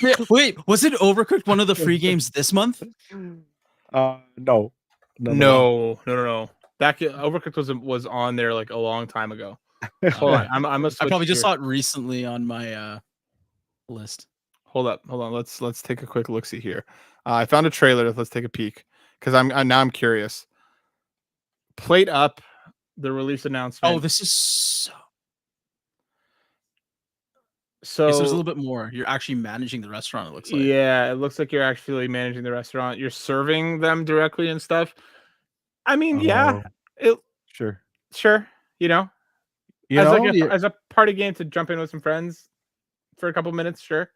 Yeah, wait, was it Overcooked one of the free games this month? no, no. No. Overcooked was on there like a long time ago. Hold on, I'm gonna I switch probably just here. saw it recently on my list. Hold on. Let's take a quick look see here. I found a trailer. Let's take a peek because I'm curious. Plate Up, the release Oh, announcement. this is so. Okay, so there's a So little bit more. You're actually managing the restaurant. It looks like. yeah, it looks like you're actually managing the restaurant. You're serving them directly and stuff. I mean, yeah, Oh, it sure. sure, You as like know, yeah, as a party game to jump in with some friends for a couple minutes, sure.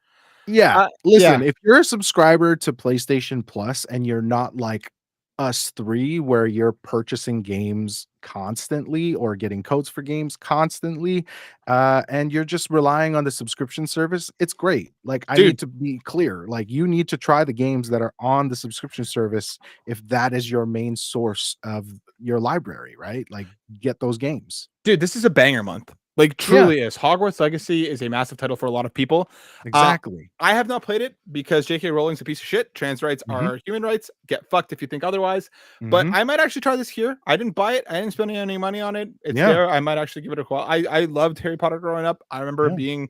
Yeah. Yeah. Listen, if you're a subscriber to PlayStation Plus and you're not like us three, where you're purchasing games constantly or getting codes for games constantly, and you're just relying on the subscription service, it's great. Like, I Dude, need to be clear. Like, you need to try the games that are on the subscription service if that is your main source of your library, right? Like, get those games. this is a banger month. Like, Yeah, truly is. Hogwarts Legacy is a massive title for a lot of people. Uh, exactly. I have not played it because J.K. Rowling's a piece of shit. Trans rights Hmm. are human rights. Get fucked if you think otherwise. But Hmm. I might actually try this here. I didn't buy it. I didn't spend any money on it. It's Yeah, there. I might actually give it a call. I loved Harry Potter growing up. I remember yeah. being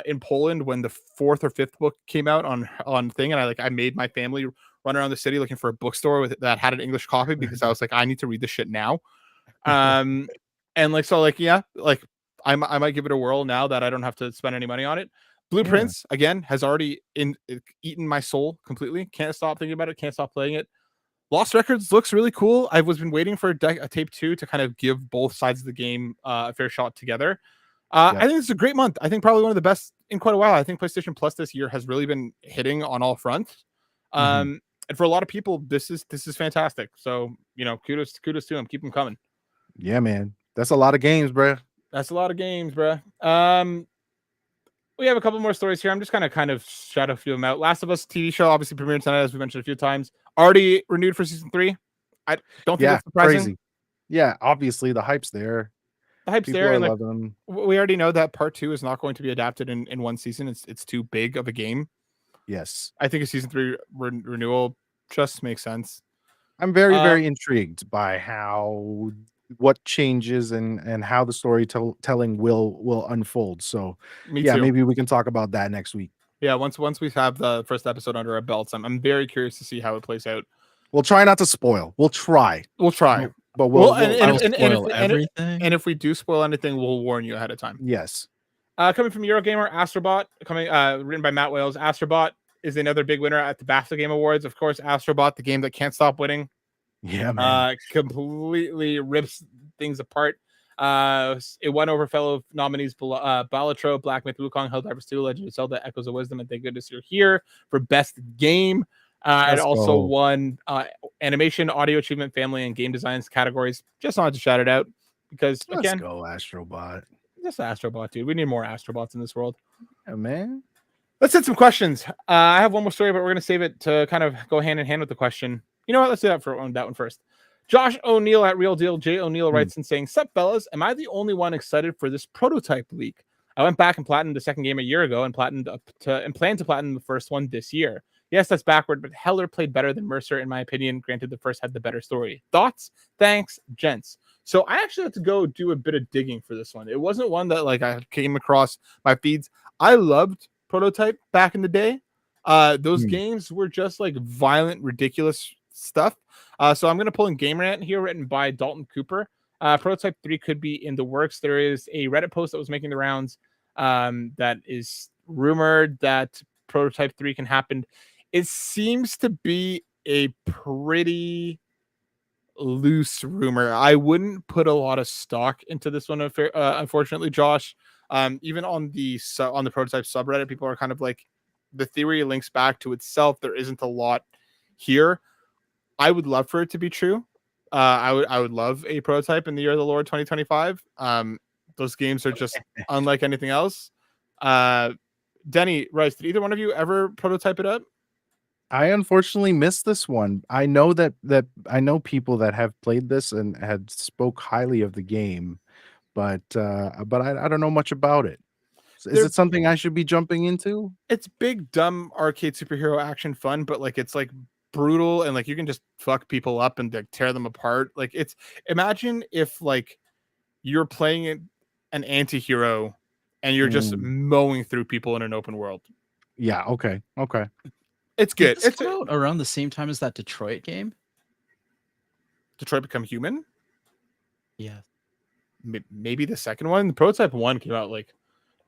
in Poland when the fourth or fifth book came out on thing, and I made my family run around the city looking for a bookstore that had an English copy because I was like, I need to read this shit now. Um, and like so, like yeah, like I might give it a whirl now that I don't have to spend any money on it. Yeah. Blueprints again has already eaten my soul completely. Can't stop thinking about it. Can't stop playing it. Lost Records looks really cool. I was been waiting for a tape 2 to kind of give both sides of the game a fair shot together. I Yep. think it's a great month. I think probably one of the best in quite a while. I think PlayStation Plus this year has really been hitting on all fronts. Mhm. And for a lot of people, this is fantastic. So kudos to them. Keep them coming. Yeah, man. That's a lot of games, bro. That's a lot of games, bruh. We have a couple more stories here. I'm just kind of shadow few them out. Last of Us TV show obviously premiered tonight, as we mentioned a few times. Already renewed for season 3. I don't think Yeah, that's surprising. crazy. Yeah, obviously the hype's there. The hype's People there, are and like loving them. we already know that part 2 is not going to be adapted in one season. It's too big of a game. Yes. I think a season 3 renewal just makes sense. I'm very, Uh, very intrigued by what changes and how the storytelling will unfold. So, Me yeah, too. maybe we can talk about that next week. Yeah, once we have the first episode under our belts, I'm very curious to see how it plays out. We'll try not to spoil. We'll try. We'll try. But Well, I will spoil everything. and if we do spoil anything, we'll warn you ahead of time. yes. Coming from Eurogamer, Astrobot, written by Matt Wales. Astrobot is another big winner at the BAFTA Game Awards. Of course, Astrobot, the game that can't stop winning, Yeah, man. completely rips things apart. It won over fellow nominees Balatro, Black Myth, Wukong, Helldivers 2, Legend of Zelda, Echoes of Wisdom, and thank goodness you're here for Best Game. It Let's also go. won Animation, Audio Achievement, Family, and Game Designs categories. Just wanted to shout it out because, Let's again, go, Astrobot. just Astrobot, dude. We need more Astrobots in this world. Yeah, man. Let's hit some questions. I have one more story, but we're going to save it to kind of go hand in hand with the question. You know what? Let's do that one first. Josh O'Neill at Real Deal J O'Neill writes in saying, "Sup, fellas? Am I the only one excited for this prototype leak? I went back and platinumed the second game a year ago and planned to platinum the first one this year. Yes, that's backward, but Heller played better than Mercer, in my opinion. Granted, the first had the better story. Thoughts? Thanks, gents." So I actually had to go do a bit of digging for this one. It wasn't one that like I came across my feeds. I loved Prototype back in the day. Those games were just like violent, ridiculous stuff. So I'm going to pull in Game Rant here, written by Dalton Cooper. Prototype 3 could be in the works. There is a Reddit post that was making the rounds that is rumored that Prototype 3 can happen. It seems to be a pretty loose rumor. I wouldn't put a lot of stock into this one, unfortunately, Josh. Even on the Prototype subreddit, people are kind of like, the theory links back to itself. There isn't a lot here. I would love for it to be true. I would love a Prototype in the year of the Lord 2025. Those games are just unlike anything else. Denny, Rice, did either one of you ever prototype it up? I unfortunately missed this one. I know that I know people that have played this and had spoke highly of the game, but I don't know much about it. Is They're it something I should be jumping into? It's big, dumb arcade superhero action fun, but like it's like brutal and like you can just fuck people up and like, tear them apart. Like it's imagine if like you're playing an anti-hero and you're just mowing through people in an open world. Yeah, okay. It's Did good. this It's come out around the same time as that Detroit game? Detroit Become Human. Yeah. Maybe the second one. The Prototype 1 came out like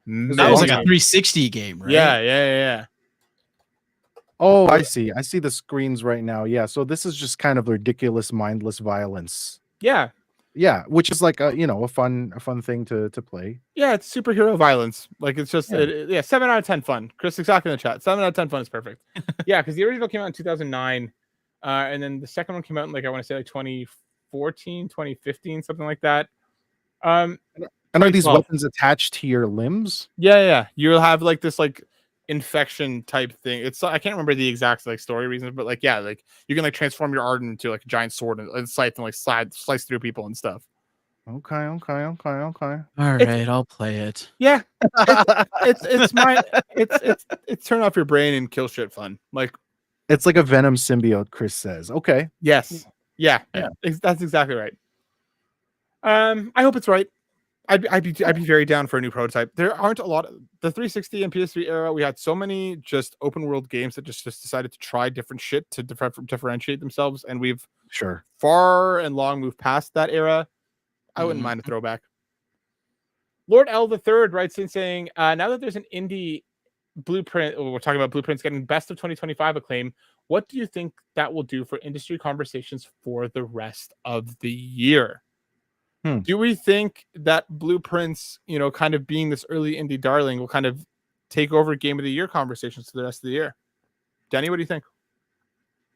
That was like a many- 360 game, right? Yeah. Oh, I see. I see the screens right now. Yeah, so this is just kind of ridiculous, mindless violence. Yeah. Yeah, which is like a fun thing to play. Yeah, it's superhero violence. Like it's just Yeah. yeah, 7 out of 10 fun. Chris, exactly in the chat. 7 out of 10 fun is perfect. Yeah, because the original came out in 2009, and then the second one came out in like I want to say like 2014, 2015, something like that. And are these 2012. weapons attached to your limbs? Yeah. You'll have like this like infection type thing. It's I can't remember the exact like story reasons, but like yeah, like you can like transform your arm into like a giant sword and scythe and like slice through people and stuff. Okay. All It's right, I'll play it. yeah, it's it's my it's turn off your brain and kill shit fun. Like It's like a Venom symbiote, Chris says. Okay. yes, yeah, Yeah. that's exactly right. I hope it's right. I'd be very down for a new prototype. There aren't a lot of the 360 and PS3 era. We had so many just open world games that just decided to try different shit to differentiate themselves, and we've Sure. far and long moved past that era. I wouldn't mind a throwback. Lord L the Third writes in saying, now that there's an indie blueprint, we're talking about blueprints getting best of 2025 acclaim. What do you think that will do for industry conversations for the rest of the year? Do we think that blueprints, kind of being this early indie darling, will kind of take over game of the year conversations for the rest of the year? Denny, what do you think?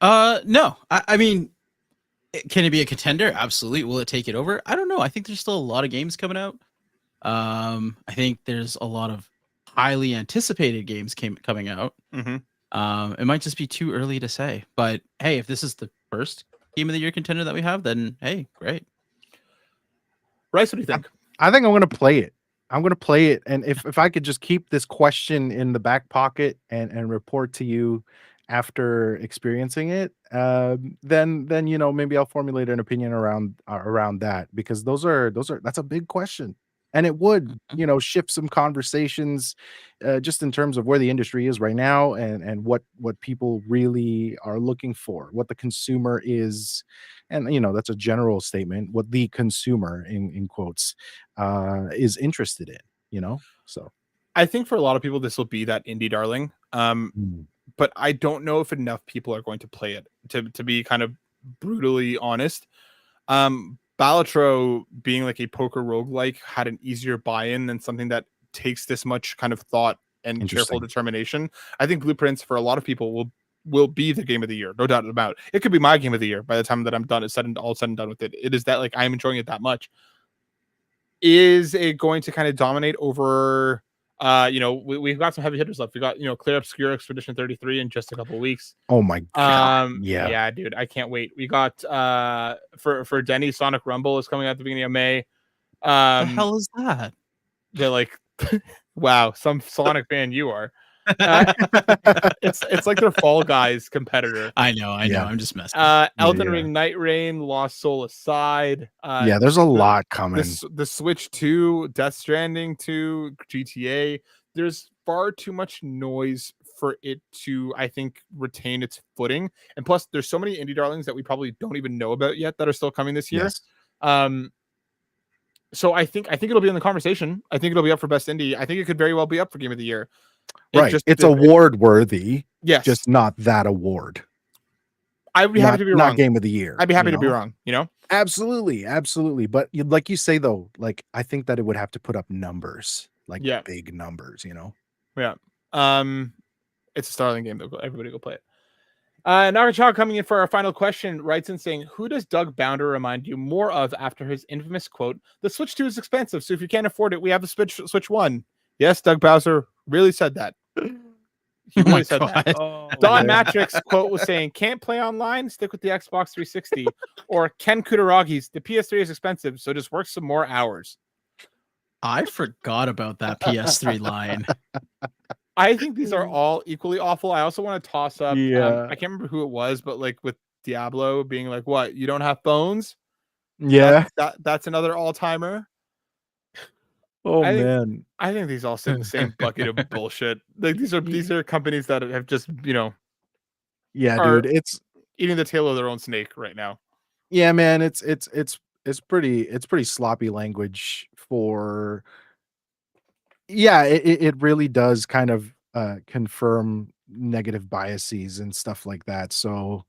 No. I mean, can it be a contender? Absolutely. Will it take it over? I don't know. I think there's still a lot of games coming out. I think there's a lot of highly anticipated games coming out. It might just be too early to say. But hey, if this is the first game of the year contender that we have, then hey, great. Bryce, what do you think? I think I'm going to play it. I'm going to play it. And if I could just keep this question in the back pocket and report to you after experiencing it, then maybe I'll formulate an opinion around that, because that's a big question. And it would, shift some conversations, just in terms of where the industry is right now, and what people really are looking for, what the consumer is. And that's a general statement, what the consumer in quotes is interested in. So I think for a lot of people, this will be that indie darling. But I don't know if enough people are going to play it, to be kind of brutally honest. Balatro, being like a poker roguelike, had an easier buy-in than something that takes this much kind of thought and careful determination. I think Blueprints for a lot of people will be the game of the year, no doubt about it. It could be my game of the year by the time that I'm done. It's all said and done with it. It is that like I'm enjoying it that much. Is it going to kind of dominate over? We've got some heavy hitters left. We got Clear Obscure Expedition 33 in just a couple of weeks. Oh my god! Yeah, dude, I can't wait. We got for Denny, Sonic Rumble is coming out at the beginning of May. The hell is that? They're like, wow, some Sonic fan you are. It's like their Fall Guys competitor. I know. I'm just messing. Elden Ring, Night Rain, Lost Soul aside. There's a lot coming. The Switch 2, Death Stranding 2, GTA. There's far too much noise for it to, I think, retain its footing. And plus, there's so many indie darlings that we probably don't even know about yet that are still coming this year. Yes. So I think it'll be in the conversation. I think it'll be up for best indie. I think it could very well be up for game of the year. Right. It's award worthy. Yes. Just not that award. I'd be happy to be wrong. Not game of the year. I'd be happy to be wrong, Absolutely. But like you say, though, like I think that it would have to put up numbers, like big numbers, Yeah. It's a Starling game, though. Everybody go play it. Nakachal coming in for our final question writes in saying, who does Doug Bounder remind you more of after his infamous quote, "The Switch 2 is expensive, so if you can't afford it, we have the Switch 1. Yes, Doug Bowser really said that. He really said that. Don Matrix quote was saying, can't play online, stick with the Xbox 360. Or Ken Kutaragi's, the PS3 is expensive, so just work some more hours. I forgot about that PS3 line. I think these are all equally awful. I also want to toss up, I can't remember who it was, but like with Diablo being like, what, you don't have phones? Yeah. That's another all-timer. I think these all sit in the same bucket of bullshit. Like these are companies that have just, dude, it's eating the tail of their own snake right now. Yeah, man, it's pretty sloppy language for. Yeah, it really does kind of confirm negative biases and stuff like that. So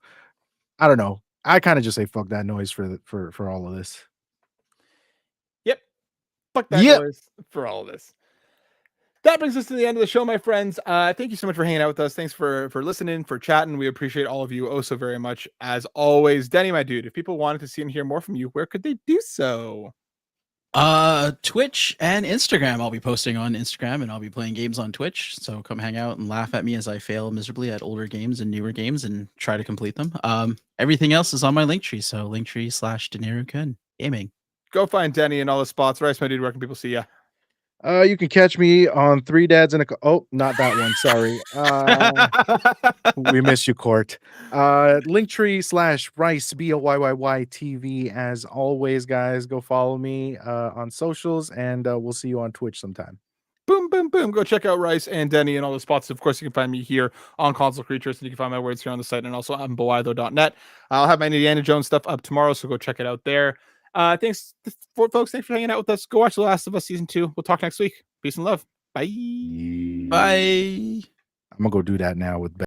I don't know. I kind of just say fuck that noise for all of this. Fuck that noise for all of this. That brings us to the end of the show, my friends. Thank you so much for hanging out with us. Thanks for listening, for chatting. We appreciate all of you oh so very much. As always, Denny, my dude, if people wanted to see and hear more from you, where could they do so? Twitch and Instagram. I'll be posting on Instagram and I'll be playing games on Twitch. So come hang out and laugh at me as I fail miserably at older games and newer games and try to complete them. Everything else is on my Linktree. So Linktree/DeNeroKun Gaming. Go find Denny in all the spots. Rice, my dude, where can people see you? You can catch me on Three Dads and a Oh, not that one. Sorry. We miss you, Court. Linktree/Rice BOYYY TV. As always, guys, go follow me on socials, and we'll see you on Twitch sometime. Boom, boom, boom. Go check out Rice and Denny and all the spots. Of course, you can find me here on Console Creatures, and you can find my words here on the site and also on boido.net. I'll have my Indiana Jones stuff up tomorrow, so go check it out there. Thanks, folks. Thanks for hanging out with us. Go watch The Last of Us Season 2. We'll talk next week. Peace and love. Bye. Bye. I'm going to go do that now with